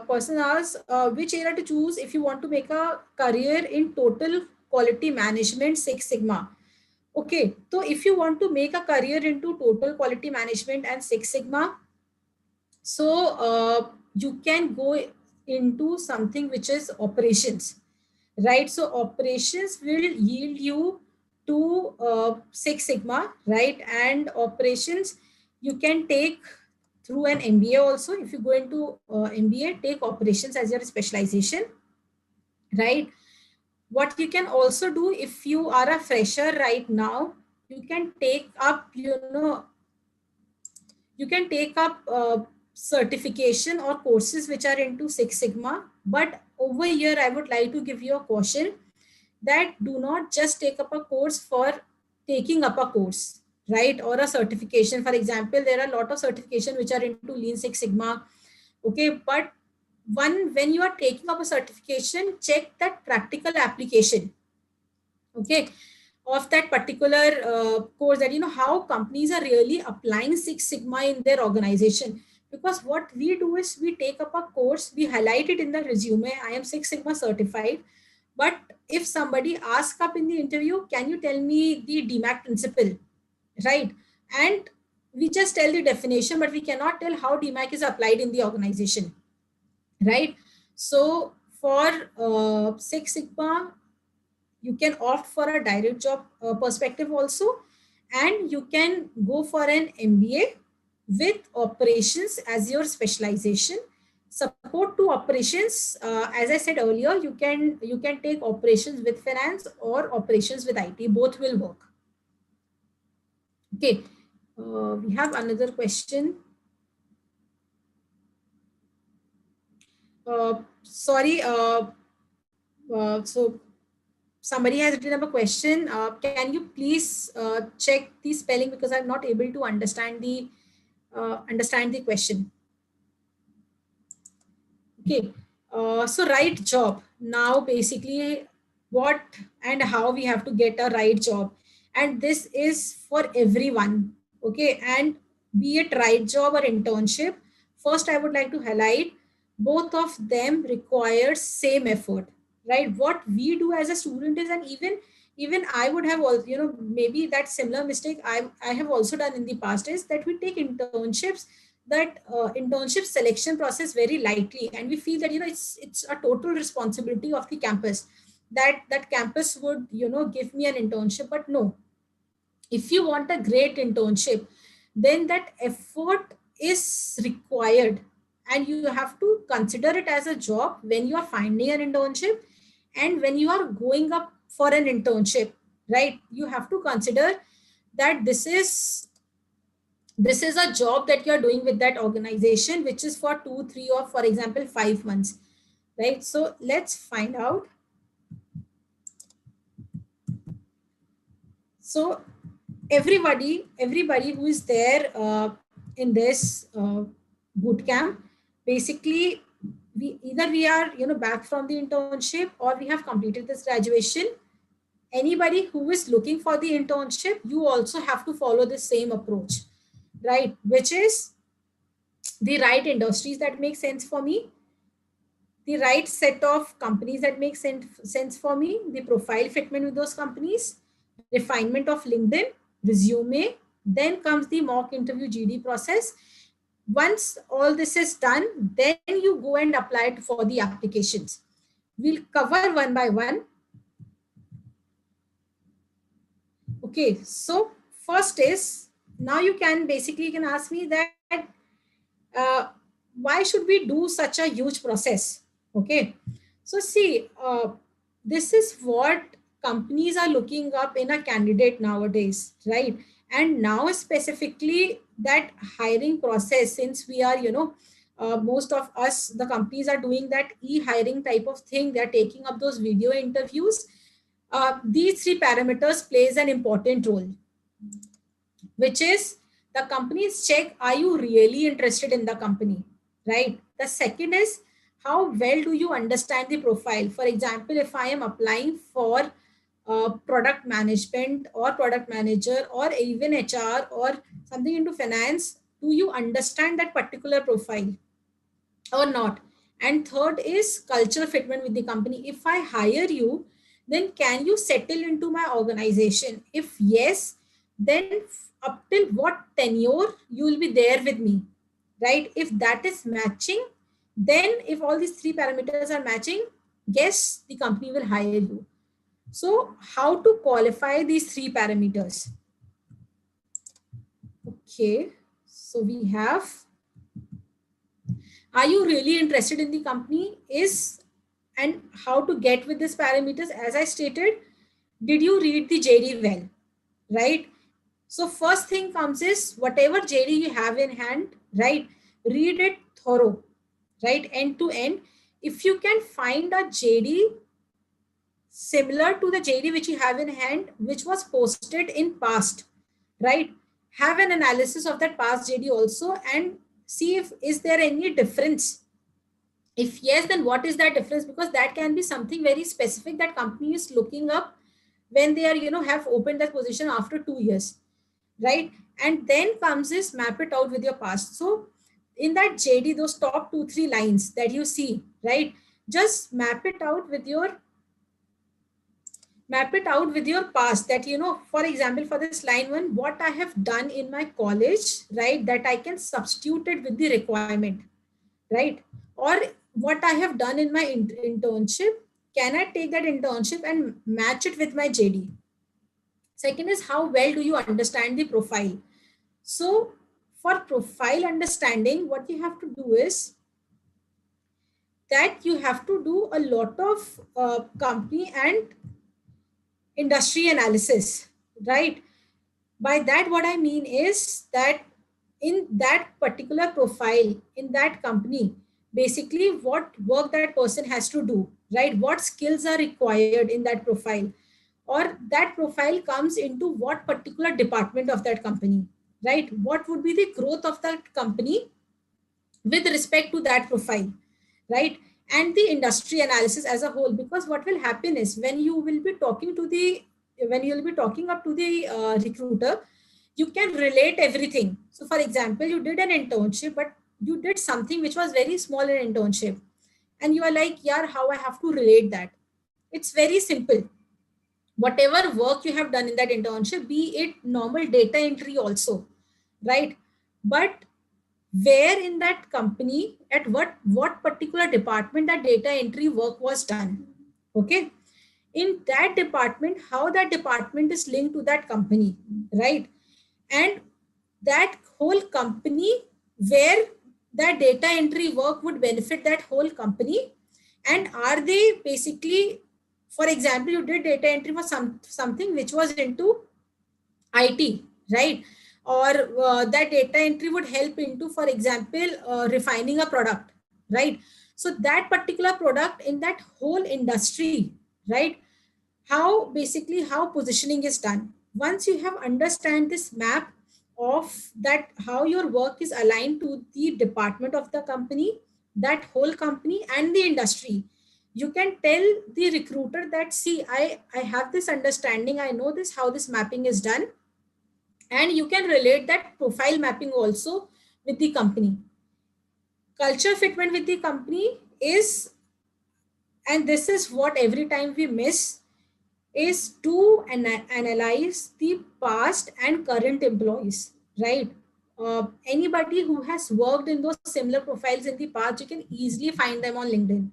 Person asks, which area to choose if you want to make a career in total quality management, Six Sigma? Okay, so if you want to make a career into total quality management and Six Sigma, so you can go into something which is operations, right? So operations will yield you to Six Sigma, right? And operations you can take through an MBA also. If you go into MBA, take operations as your specialization, right? What you can also do, if you are a fresher right now, you can take up certification or courses which are into Six Sigma. But over here I would like to give you a caution that do not just take up a course for taking up a course, right? Or a certification. For example, there are a lot of certification which are into Lean Six Sigma. Okay, but when you are taking up a certification, check that practical application, okay, of that particular course, that how companies are really applying Six Sigma in their organization. Because what we do is we take up a course, we highlight it in the resume, I am Six Sigma certified. But if somebody asks up in the interview, can you tell me the DMAC principle, right? And we just tell the definition, but we cannot tell how DMAC is applied in the organization, right? So for Six Sigma, you can opt for a direct job perspective also, and you can go for an MBA with operations as your specialization. Support to operations, as I said earlier, you can take operations with finance or operations with IT. Both will work. Okay, we have another question. Sorry. So somebody has written up a question. Can you please check the spelling, because I'm not able to understand the question. Okay. So right job. Now basically what and how we have to get a right job. And this is for everyone. Okay. And be it right job or internship, first I would like to highlight both of them require same effort, right? What we do as a student is, and even I would have also, maybe that similar mistake I have also done in the past, is that we take internships, that internship selection process very lightly, and we feel that it's a total responsibility of the campus, that campus would give me an internship. But no, if you want a great internship, then that effort is required, and you have to consider it as a job when you are finding an internship and when you are going up for an internship, right? You have to consider that this is a job that you're doing with that organization, which is for 2 3 or for example 5 months, right? So let's find out. So everybody who is there in this boot camp, basically we are back from the internship or we have completed this graduation. Anybody who is looking for the internship, you also have to follow the same approach, right? Which is the right industries that make sense for me, the right set of companies that make sense for me, the profile fitment with those companies, refinement of LinkedIn, resume, then comes the mock interview GD process. Once all this is done, then you go and apply it for the applications. We'll cover one by one. Okay, so first is, now you can ask me that uh, why should we do such a huge process? Okay, so see, this is what companies are looking up in a candidate nowadays, right? And now specifically that hiring process, since we are most of us, the companies are doing that e-hiring type of thing, they're taking up those video interviews. These three parameters plays an important role, which is the companies check, are you really interested in the company, right? The second is, how well do you understand the profile? For example, if I am applying for product management or product manager or even HR or something into finance, do you understand that particular profile or not? And third is cultural fitment with the company. If I hire you, then can you settle into my organization? If yes, then up till what tenure you will be there with me, right? If that is matching, then if all these three parameters are matching, yes, the company will hire you. So how to qualify these three parameters? Okay, so we have, are you really interested in the company is, and how to get with these parameters, as I stated, did you read the JD well, right? So first thing comes is, whatever JD you have in hand, right, read it thorough, right, end to end. If you can find a JD similar to the JD which you have in hand, which was posted in past, right, have an analysis of that past JD also and see if is there any difference. If yes, then what is that difference? Because that can be something very specific that company is looking up when they are have opened that position after 2 years, right? And then comes this, map it out with your past. So in that JD, those top 2 3 lines that you see, right, just map it out with your past, that for example, for this line one, what I have done in my college, right, that I can substitute it with the requirement, right? Or what I have done in my internship, can I take that internship and match it with my JD? Second is, how well do you understand the profile? So for profile understanding, what you have to do is that you have to do a lot of company and industry analysis, right? By that, what I mean is that in that particular profile, in that company, basically what work that person has to do, right? What skills are required in that profile, or that profile comes into what particular department of that company, right? What would be the growth of that company with respect to that profile, right? And the industry analysis as a whole, because what will happen is, when you will be talking up to the recruiter, you can relate everything. So for example, you did an internship, but you did something which was very small in internship. And you are like, yeah, how I have to relate that? It's very simple. Whatever work you have done in that internship, be it normal data entry also, right? But where in that company, at what particular department that data entry work was done, okay? In that department, how that department is linked to that company, right? And that whole company, where that data entry work would benefit that whole company. And are they basically, for example, you did data entry for something which was into IT, right? Or that data entry would help into, for example, refining a product, right? So that particular product in that whole industry, right? How basically how positioning is done. Once you have understand this map of that, how your work is aligned to the department of the company, that whole company and the industry, you can tell the recruiter that, see, I have this understanding, I know this, how this mapping is done. And you can relate that profile mapping also with the company. Culture fitment with the company is, and this is what every time we miss, is to analyze the past and current employees, right? Anybody who has worked in those similar profiles in the past, you can easily find them on LinkedIn,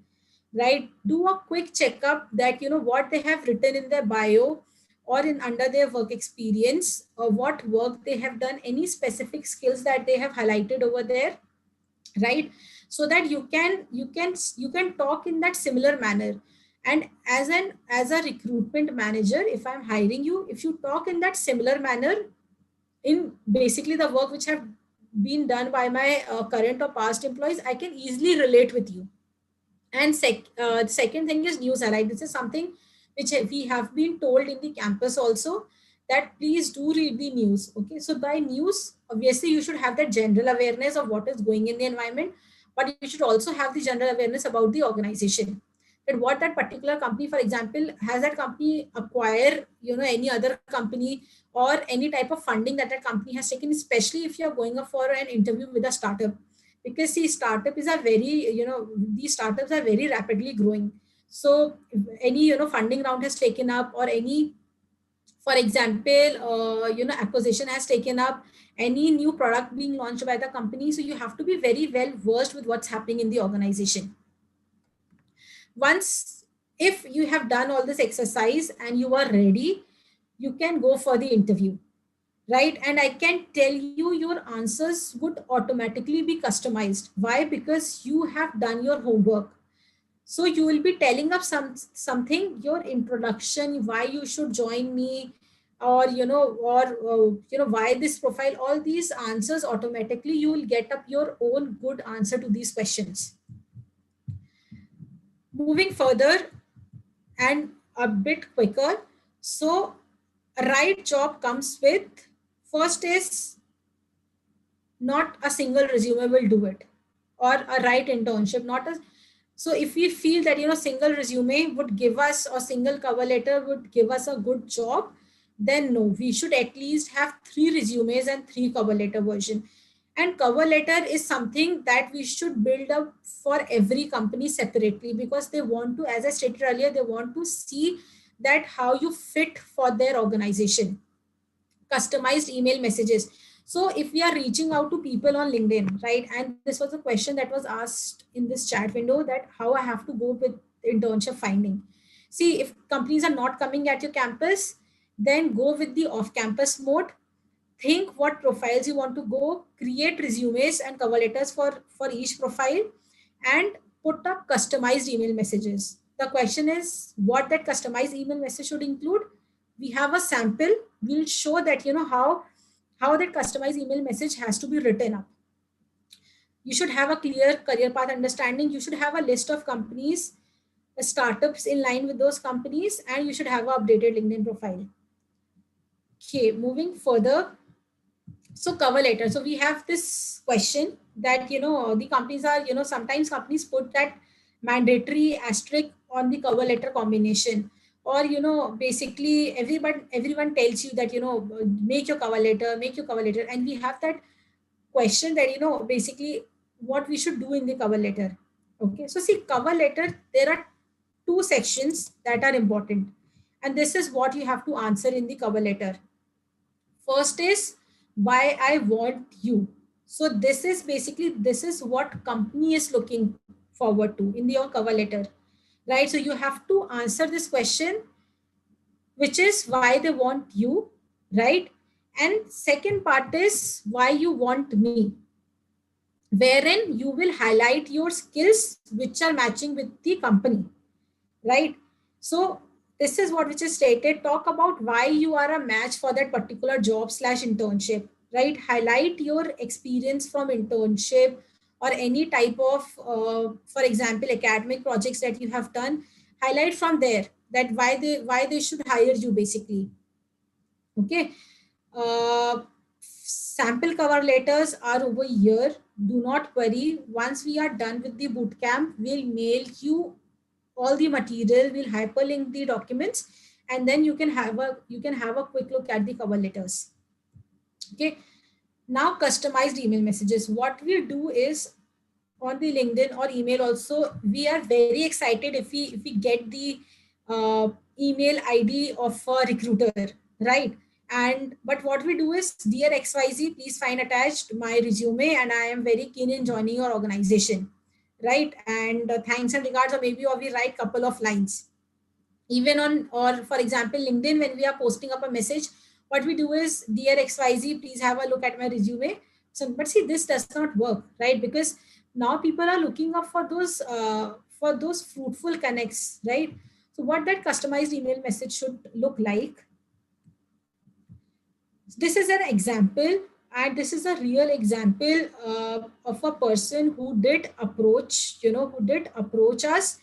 right? Do a quick checkup that, what they have written in their bio or in under their work experience, or what work they have done, any specific skills that they have highlighted over there, right? So that you can talk in that similar manner. And as a recruitment manager, if I'm hiring you, if you talk in that similar manner in basically the work which have been done by my current or past employees, I can easily relate with you. And the second thing is news alike. This is something which we have been told in the campus also, that please do read the news. Okay, so by news, obviously you should have that general awareness of what is going in the environment, but you should also have the general awareness about the organization. That what that particular company, for example, has that company acquire, any other company, or any type of funding that that company has taken, especially if you're going up for an interview with a startup. Because see, startup is a very, these startups are very rapidly growing. So if any, funding round has taken up, or any, for example, acquisition has taken up, any new product being launched by the company, so you have to be very well versed with what's happening in the organization. Once, if you have done all this exercise and you are ready, you can go for the interview, right? And I can tell you, your answers would automatically be customized. Why? Because you have done your homework. So you will be telling up something, your introduction, why you should join me, or why this profile. All these answers, automatically you will get up your own good answer to these questions. Moving further and a bit quicker. So a right job comes with, first is, not a single resume will do it, or a right internship, not a. So if we feel that, single resume would give us, or single cover letter would give us a good job, then no, we should at least have 3 resumes and 3 cover letter version. And cover letter is something that we should build up for every company separately, because they want to, as I stated earlier, they want to see that how you fit for their organization. Customized email messages. So if we are reaching out to people on LinkedIn, right, and this was a question that was asked in this chat window, that how I have to go with internship finding. See, if companies are not coming at your campus, then go with the off-campus mode. Think what profiles you want to go, create resumes and cover letters for each profile, and put up customized email messages. The question is what that customized email message should include. We have a sample. We'll show that, how that customized email message has to be written up. You should have a clear career path understanding. You should have a list of companies, startups in line with those companies, and you should have an updated LinkedIn profile. Okay, moving further. So cover letter. So we have this question that, the companies are, sometimes companies put that mandatory asterisk on the cover letter combination, or basically everyone tells you that make your cover letter, and we have that question that basically what we should do in the cover letter. Okay, so see, cover letter, there are two sections that are important, and this is what you have to answer in the cover letter. First is why I want you. So this is what company is looking forward to in your cover letter, right? So you have to answer this question, which is why they want you, right? And second part is why you want me, wherein you will highlight your skills which are matching with the company, right? So this is what which is stated. Talk about why you are a match for that particular job slash internship, right? Highlight your experience from internship or any type of, for example, academic projects that you have done. Highlight from there that why they should hire you, basically. Okay. Sample cover letters are over here. Do not worry. Once we are done with the bootcamp, we'll mail you all the material. We'll hyperlink the documents, and then you can have a quick look at the cover letters. Okay. Now, customized email messages. What we do is, on the LinkedIn or email also, we are very excited if we get the email ID of a recruiter, right? And but what we do is, dear XYZ, please find attached my resume, and I am very keen in joining your organization, right? And thanks and regards, or maybe, or we write couple of lines. Even on, or for example, LinkedIn, when we are posting up a message, what we do is, dear XYZ, please have a look at my resume. So, but see, this does not work, right? Because now people are looking up for those fruitful connects, right? So what that customized email message should look like, this is an example, and this is a real example of a person who did approach us,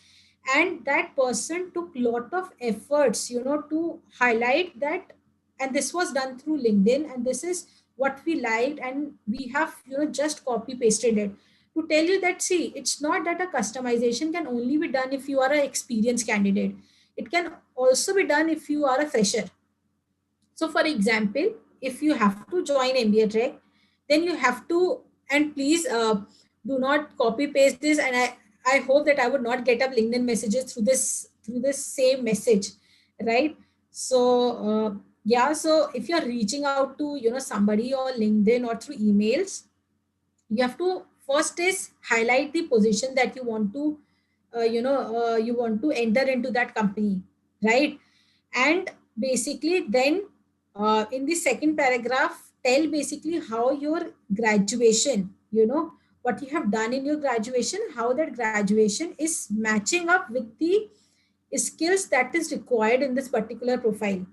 and that person took lot of efforts to highlight that, and this was done through LinkedIn, and this is what we liked, and we have just copy pasted it to tell you that, see, it's not that a customization can only be done if you are an experienced candidate. It can also be done if you are a fresher. So, for example, if you have to join MBAtrek, then you have to, and please do not copy paste this. And I hope that I would not get up LinkedIn messages through this same message, right? So yeah, so if you're reaching out to somebody or LinkedIn or through emails, you have to first is highlight the position that you want to enter into that company, right? And basically then, in the second paragraph, tell basically how your graduation, what you have done in your graduation, how that graduation is matching up with the skills that is required in this particular profile,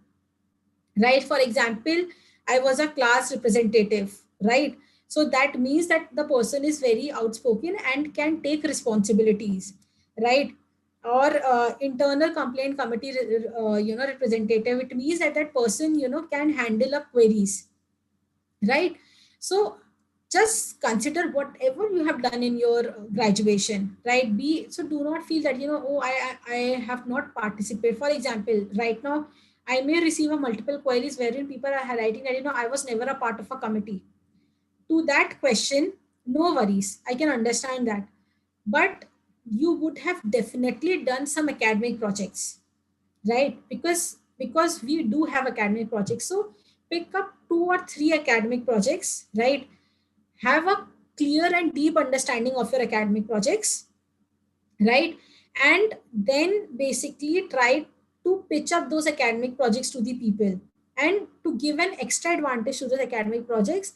right? For example, I was a class representative, right? So that means that the person is very outspoken and can take responsibilities, right? Or internal complaint committee representative, it means that that person can handle up queries, right? So just consider whatever you have done in your graduation, right? Be so, do not feel that oh, I have not participated. For example, right now I may receive a multiple queries wherein people are highlighting that I was never a part of a committee. To that question, no worries, I can understand that, but you would have definitely done some academic projects, right? Because we do have academic projects. So pick up 2 or 3 academic projects, right? Have a clear and deep understanding of your academic projects, right? And then basically try to pitch up those academic projects to the people, and to give an extra advantage to those academic projects.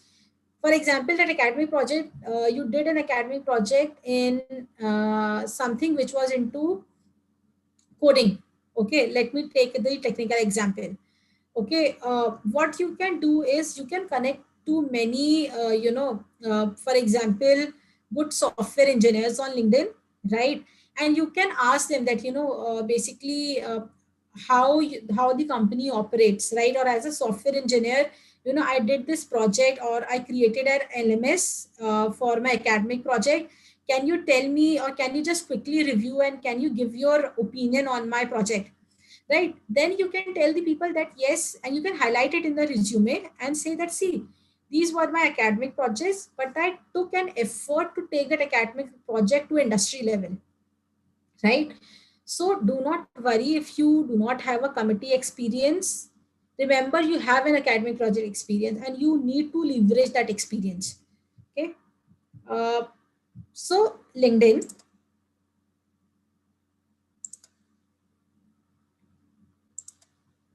For example, that academic project, you did an academic project in something which was into coding. Okay, let me take the technical example. Okay, what you can do is, you can connect to many for example, good software engineers on LinkedIn, right? And you can ask them that basically how the company operates, right? Or as a software engineer, I did this project, or I created an LMS for my academic project. Can you tell me, or can you just quickly review, and can you give your opinion on my project? right? Then you can tell the people that yes, and you can highlight it in the resume and say that, see, these were my academic projects, but I took an effort to take that academic project to industry level, right? So do not worry if you do not have a committee experience. Remember, you have an academic project experience and you need to leverage that experience. Okay. Uh, so LinkedIn.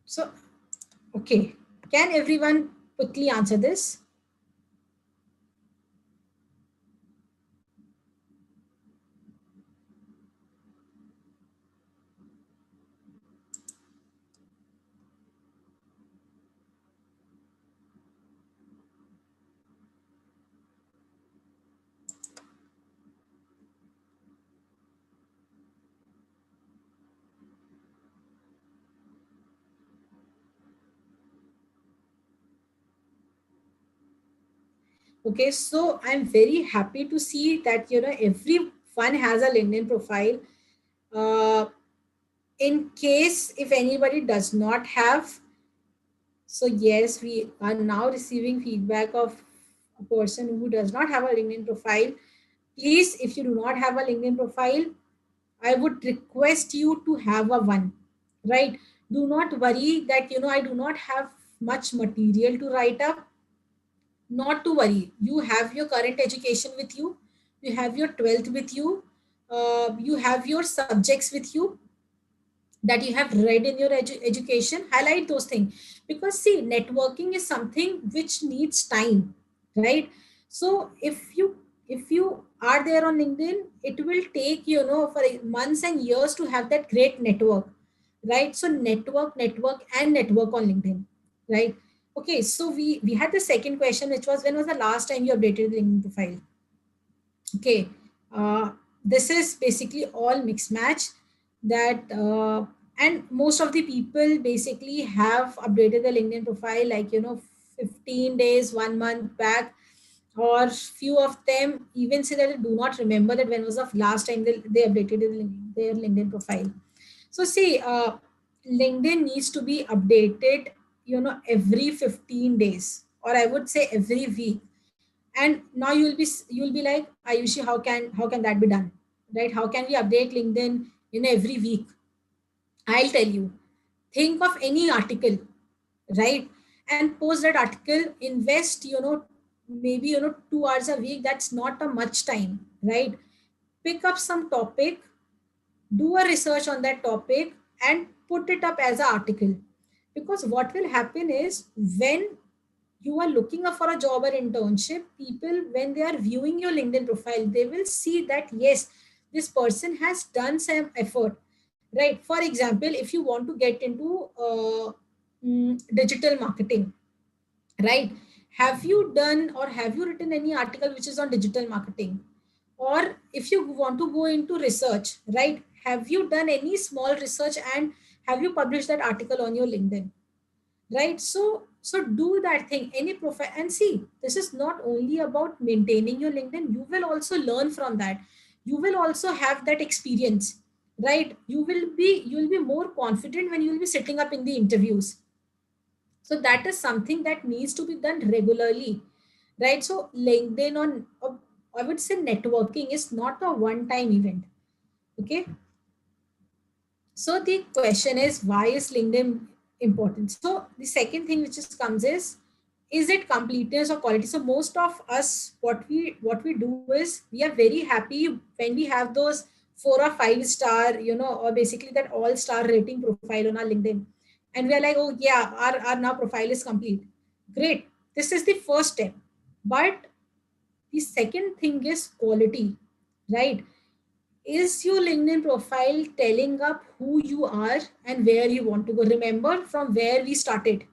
So, okay. Can everyone quickly answer this? Okay, so I'm very happy to see that everyone has a LinkedIn profile. Uh, in case if anybody does not have, so yes, we are now receiving feedback of a person who does not have a LinkedIn profile. Please, if you do not have a LinkedIn profile, I would request you to have a one, right? Do not worry that I do not have much material to write up. Not to worry. You have your current education with you have your 12th with you have your subjects with you that you have read in your education. Highlight those things, because see, networking is something which needs time, right? So if you are there on LinkedIn, it will take for months and years to have that great network, right? So network and network on LinkedIn, right? Okay, so we had the second question, which was, when was the last time you updated the LinkedIn profile? Okay, uh, this is basically all mixed match that and most of the people basically have updated the LinkedIn profile, like 15 days, 1 month back, or few of them even say that they do not remember that when was the last time they updated their LinkedIn profile. So see, LinkedIn needs to be updated every 15 days, or I would say every week. And now you'll be like, Ayushi, how can that be done, right? How can we update LinkedIn every week? I'll tell you. Think of any article, right? And post that article. Invest maybe 2 hours a week. That's not a much time, right? Pick up some topic, do a research on that topic, and put it up as an article. Because what will happen is, when you are looking for a job or internship, people, when they are viewing your LinkedIn profile, they will see that yes, this person has done some effort, right? For example, if you want to get into digital marketing, right? Have you done, or have you written any article which is on digital marketing? Or if you want to go into research, right, have you done any small research and have you published that article on your LinkedIn, right? So do that thing, any profile. And see, this is not only about maintaining your LinkedIn, you will also learn from that. You will also have that experience, right? You will be more confident when you will be sitting up in the interviews. So that is something that needs to be done regularly, right? So LinkedIn on I would say networking is not a one time event. Okay, so the question is, why is LinkedIn important? So the second thing which is comes is it completeness or quality? So most of us, what we do is, we are very happy when we have those 4 or 5 star, or basically that all star rating profile on our LinkedIn, and we are like, oh yeah, our now profile is complete. Great, this is the first step, but the second thing is quality, right? Is your LinkedIn profile telling up who you are and where you want to go? Remember from where we started,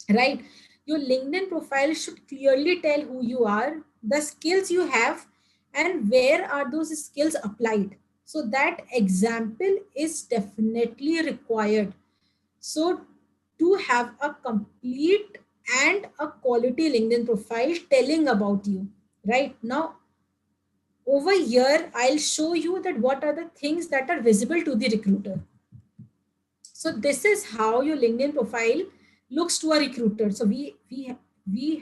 right? Your LinkedIn profile should clearly tell who you are, the skills you have, and where are those skills applied. So that example is definitely required. So to have a complete and a quality LinkedIn profile telling about you, right? Now over here, I'll show you that what are the things that are visible to the recruiter. So this is how your LinkedIn profile looks to a recruiter. So we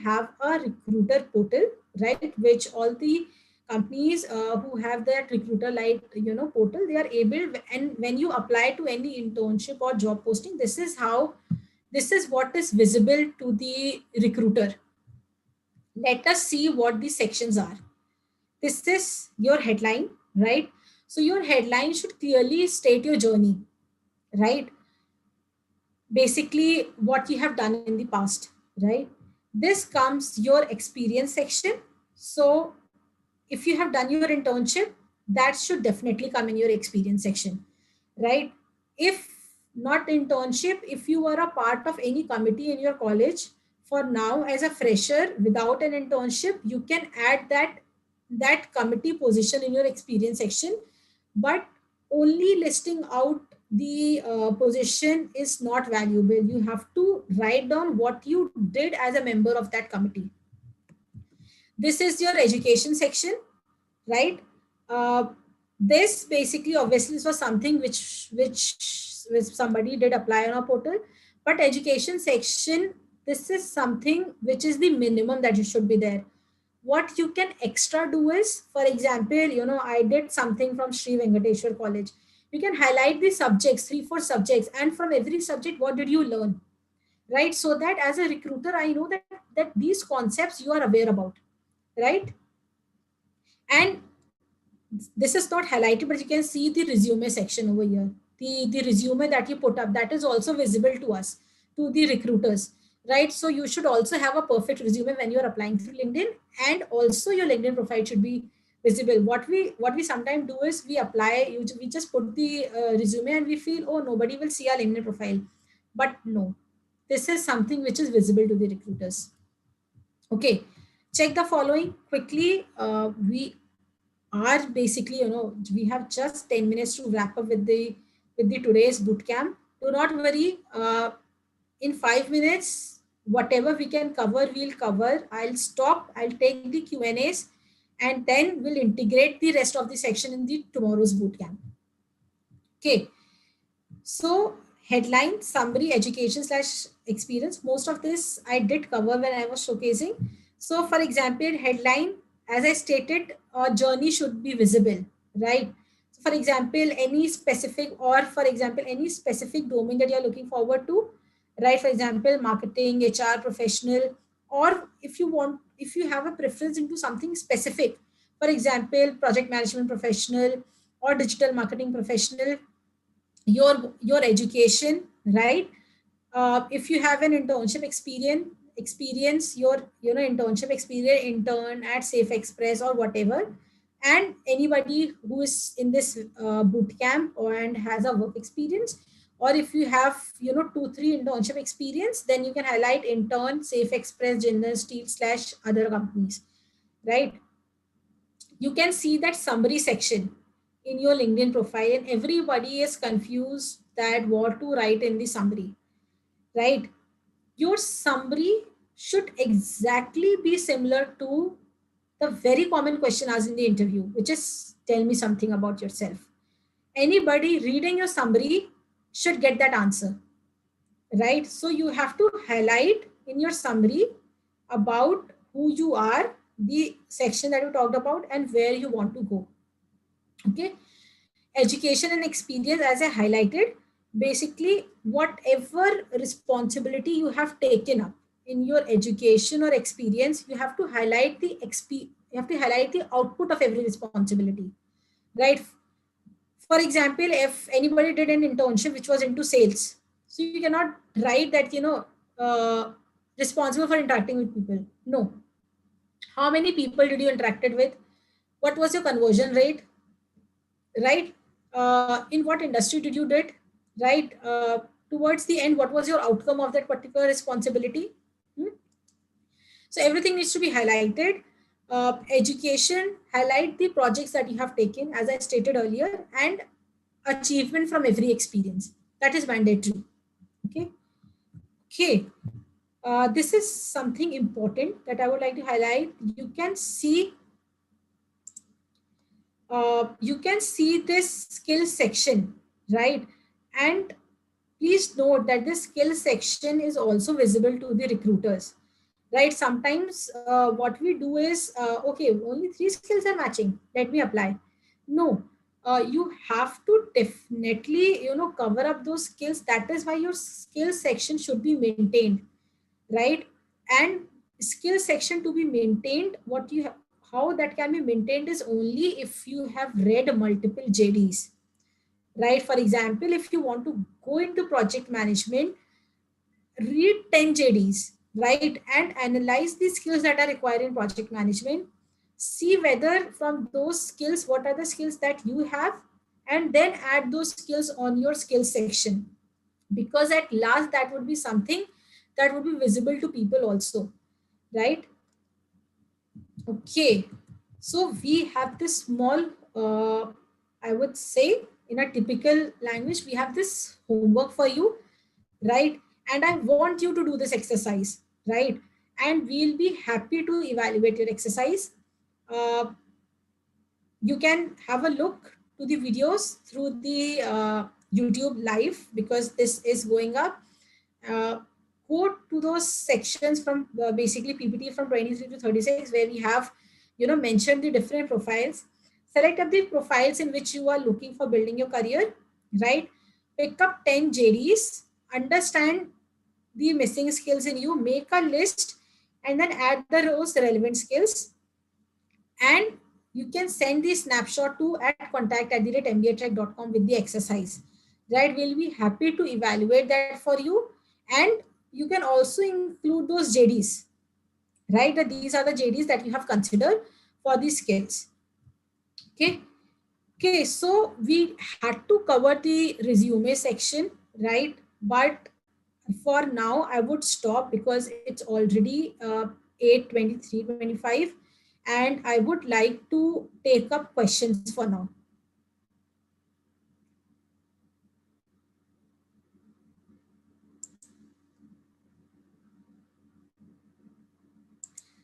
have a recruiter portal, right, which all the companies who have that recruiter like portal, they are able, and when you apply to any internship or job posting, this is what is visible to the recruiter. Let us see what the sections are. This is your headline, right? So your headline should clearly state your journey, right? Basically what you have done in the past, right? This comes your experience section. So if you have done your internship, that should definitely come in your experience section, right? If not internship, if you were a part of any committee in your college, for now as a fresher without an internship, you can add that committee position in your experience section, but only listing out the position is not valuable. You have to write down what you did as a member of that committee. This is your education section, right? uh, this basically, obviously, this was something which somebody did apply on our portal, but education section, this is something which is the minimum that you should be there. What you can extra do is, for example, I did something from Sri Venkateshwar College. You can highlight the subjects, 3 4 subjects, and from every subject what did you learn, right? So that as a recruiter I know that these concepts you are aware about, right? And this is not highlighted, but you can see the resume section over here. The resume that you put up, that is also visible to us, to the recruiters, right? So you should also have a perfect resume when you're applying through LinkedIn, and also your LinkedIn profile should be visible. What we sometimes do is we apply, we just put the resume and we feel, oh, nobody will see our LinkedIn profile. But no, this is something which is visible to the recruiters. Okay, check the following quickly. We are basically, we have just 10 minutes to wrap up with the today's bootcamp. Do not worry. In 5 minutes, whatever we can cover, we'll cover. I'll stop. I'll take the Q&As, and then we'll integrate the rest of the section in the tomorrow's bootcamp. Okay. So headline, summary, education slash experience. Most of this I did cover when I was showcasing. So for example, headline, as I stated, journey should be visible, right? So for example, any specific, or for example, any specific domain that you're looking forward to, right? For example, marketing, HR professional, or if you want, if you have a preference into something specific, for example, project management professional or digital marketing professional, your education, right? If you have an internship experience, your internship experience, intern at Safe Express or whatever, and anybody who is in this boot camp and has a work experience, or if you have 2 3 internship experience, then you can highlight intern, Safe Express, General Steel slash other companies, right? You can see that summary section in your LinkedIn profile, and everybody is confused that what to write in the summary, right? Your summary should exactly be similar to the very common question asked in the interview, which is tell me something about yourself. Anybody reading your summary should get that answer, right? So you have to highlight in your summary about who you are, the section that you talked about, and where you want to go. Okay. Education and experience, as I highlighted, basically whatever responsibility you have taken up in your education or experience, you have to highlight you have to highlight the output of every responsibility, right? For example, if anybody did an internship which was into sales, so you cannot write that uh, responsible for interacting with people. No. How many people did you interacted with? What was your conversion rate, right? In what industry did you did, right? Towards the end, what was your outcome of that particular responsibility? Hmm? So everything needs to be highlighted. Education, highlight the projects that you have taken, as I stated earlier, and achievement from every experience. That is mandatory. Okay. Okay. This is something important that I would like to highlight. You can see this skill section, right? And please note that the skill section is also visible to the recruiters, right? Sometimes what we do is, okay, only 3 skills are matching, let me apply. No, you have to definitely, cover up those skills. That is why your skill section should be maintained, right? And skill section to be maintained, how that can be maintained is only if you have read multiple JDs, right? For example, if you want to go into project management, read 10 JDs, right? And analyze the skills that are required in project management. See whether from those skills, what are the skills that you have, and then add those skills on your skills section. Because at last, that would be something that would be visible to people also, right? Okay. So we have this small, I would say, in a typical language, we have this homework for you, right? And I want you to do this exercise, right? And we'll be happy to evaluate your exercise. Uh, you can have a look to the videos through the YouTube live, because this is going up. Uh, Go to those sections from basically PPT from 23 to 36, where we have, mentioned the different profiles. Select up the profiles in which you are looking for building your career, right? Pick up 10 JDs, understand the missing skills in you, make a list, and then add the those relevant skills. And you can send the snapshot to at contact@mbatrek.com with the exercise, right? We'll be happy to evaluate that for you. And you can also include those JDs, right? That these are the JDs that you have considered for these skills. Okay. Okay, so we had to cover the resume section, right? But for now, I would stop because it's already 8:23, 25, and I would like to take up questions for now.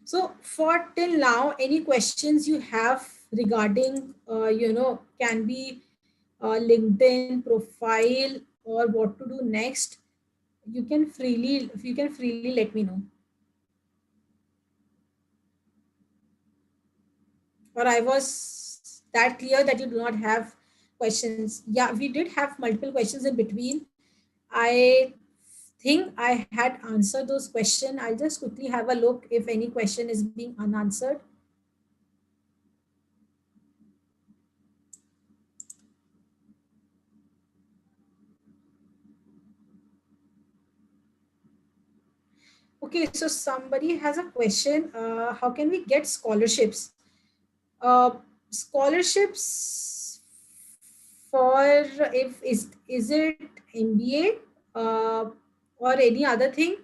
So for till now, any questions you have regarding, can be LinkedIn profile or what to do next, you can freely let me know. Or I was that clear that you do not have questions? Yeah, we did have multiple questions in between. I think I had answered those questions. I'll just quickly have a look if any question is being unanswered. Okay, so somebody has a question. How can we get scholarships? Uh, Scholarships for, if is it MBA or any other thing?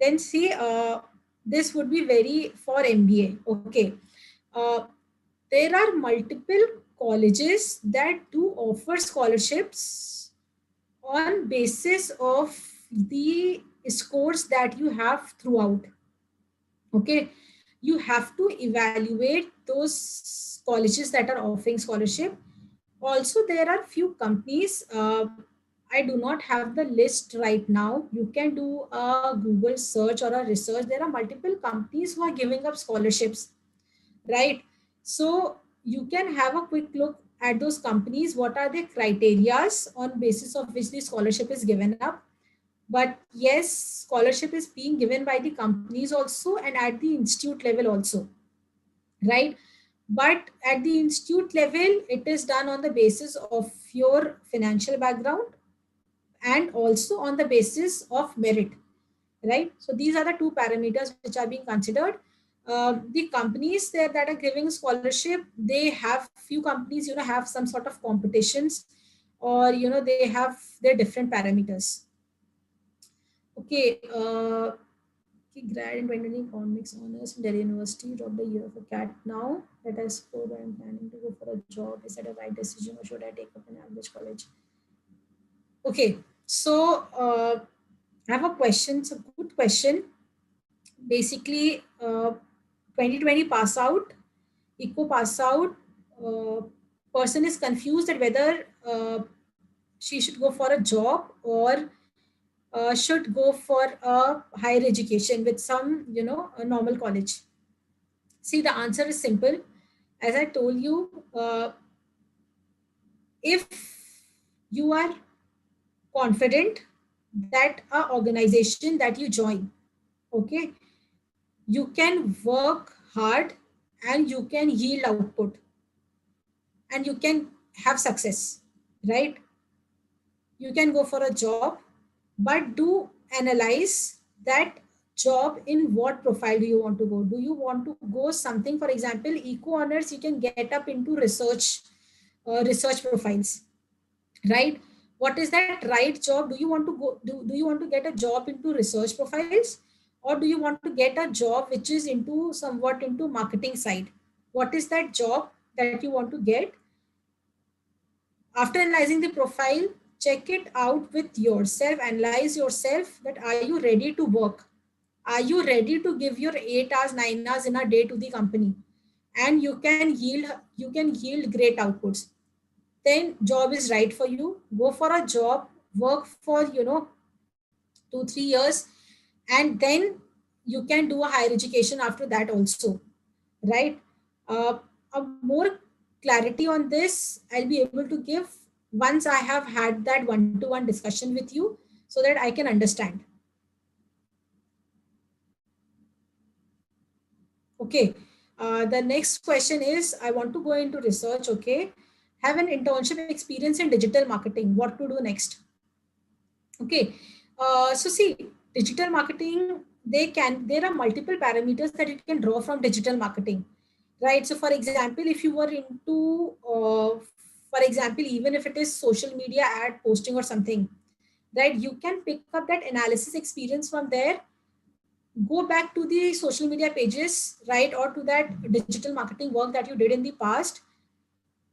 Then see, this would be very for MBA. Okay. Uh, there are multiple colleges that do offer scholarships on basis of the scores that you have throughout. Okay, you have to evaluate those colleges that are offering scholarship. Also, there are few companies, I do not have the list right now. You can do a Google search or a research. There are multiple companies who are giving up scholarships, right? So you can have a quick look at those companies. What are the criterias on basis of which the scholarship is given up? But yes, scholarship is being given by the companies also and at the institute level also, right? But at the institute level, it is done on the basis of your financial background and also on the basis of merit, right? So these are the two parameters which are being considered. The companies there that are giving scholarship, they have few companies, have some sort of competitions, or they have their different parameters. Okay. Grad in 2020 economics honors in Delhi University, dropped a year for CAT now that I scored. I'm planning to go for a job. Is that a right decision or should I take up an average college? Okay, so I have a question. It's a good question. Basically, 2020 pass out, eco pass out, uh, person is confused that whether she should go for a job or should go for a higher education with some, a normal college? See, the answer is simple. As I told you, if you are confident that a organization that you join, okay, you can work hard and you can yield output and you can have success, right? You can go for a job, but do analyze that job. In what profile do you want to go? Do you want to go something, for example, eco honors, you can get up into research profiles, right? What is that right job? Do you want to go, do you want to get a job into research profiles, or do you want to get a job which is into somewhat into marketing side? What is that job that you want to get? After analyzing the profile, check it out with yourself, analyze yourself, that are you ready to work? Are you ready to give your 8 hours, 9 hours in a day to the company? And you can yield great outputs. Then job is right for you. Go for a job, work for 2-3 years, and then you can do a higher education after that also, right? A more clarity on this I'll be able to give once I have had that one-to-one discussion with you, so that I can understand. Okay. The next question is, I want to go into research. Okay. Have an internship experience in digital marketing. What to do next? Okay. So see, digital marketing, there are multiple parameters that you can draw from digital marketing, right? So for example, if you were into, for example, even if it is social media ad posting or something, right? You can pick up that analysis experience from there, go back to the social media pages, right? Or to that digital marketing work that you did in the past,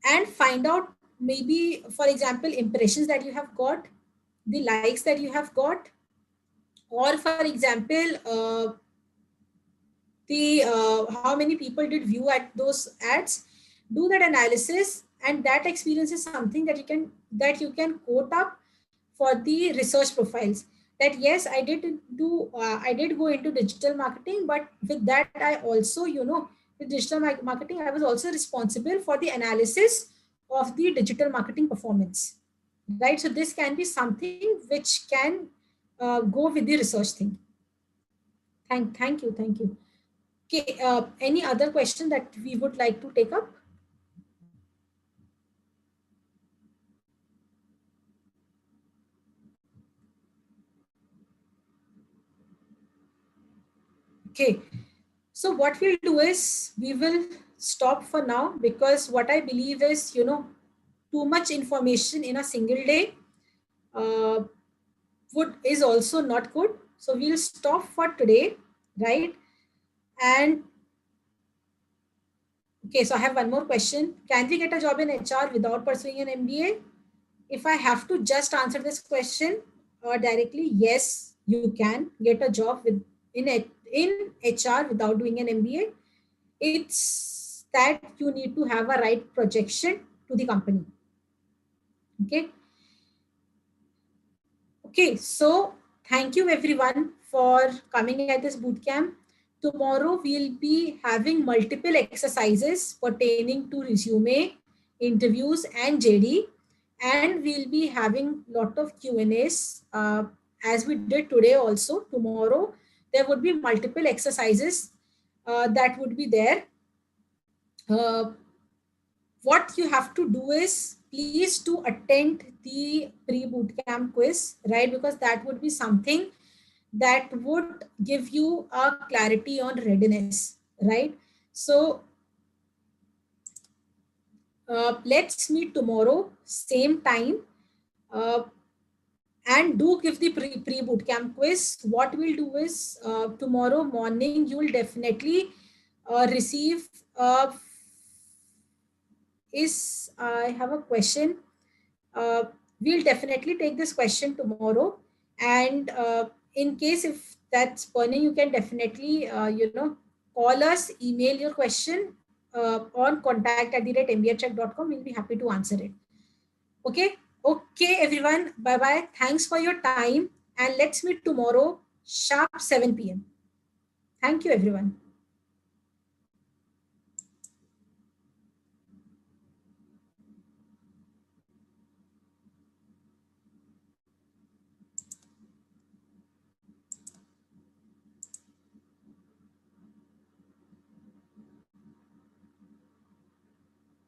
and find out, maybe, for example, impressions that you have got, the likes that you have got, or for example, the how many people did view at those ads. Do that analysis, and that experience is something that you can quote up for the research profiles, that yes, I did go into digital marketing, but with that I also, with digital marketing, I was also responsible for the analysis of the digital marketing performance, right? So this can be something which can go with the research thing. Thank you. Okay, any other question that we would like to take up? Okay, so what we'll do is we will stop for now, because what I believe is, too much information in a single day uh, is also not good. So we'll stop for today, right? And okay, so I have one more question. Can we get a job in HR without pursuing an MBA? If I have to just answer this question directly, yes, you can get a job in HR without doing an MBA. It's that you need to have a right projection to the company. Okay. Okay. So thank you everyone for coming at this bootcamp. Tomorrow we'll be having multiple exercises pertaining to resume, interviews, and JD, and we'll be having lot of Q&As as we did today. Also tomorrow there would be multiple exercises that would be there. Uh, what you have to do is, please to attend the pre-bootcamp quiz, right? Because that would be something that would give you a clarity on readiness, right? So let's meet tomorrow, same time, uh, and do give the pre-bootcamp quiz. What we'll do is, tomorrow morning, you will definitely receive I have a question. Uh, we'll definitely take this question tomorrow. And in case if that's burning, you can definitely, call us, email your question on contact@mbatrek.com. We'll be happy to answer it. Okay. Okay, everyone. Bye bye. Thanks for your time. and let's meet tomorrow sharp 7 p.m. Thank you, everyone.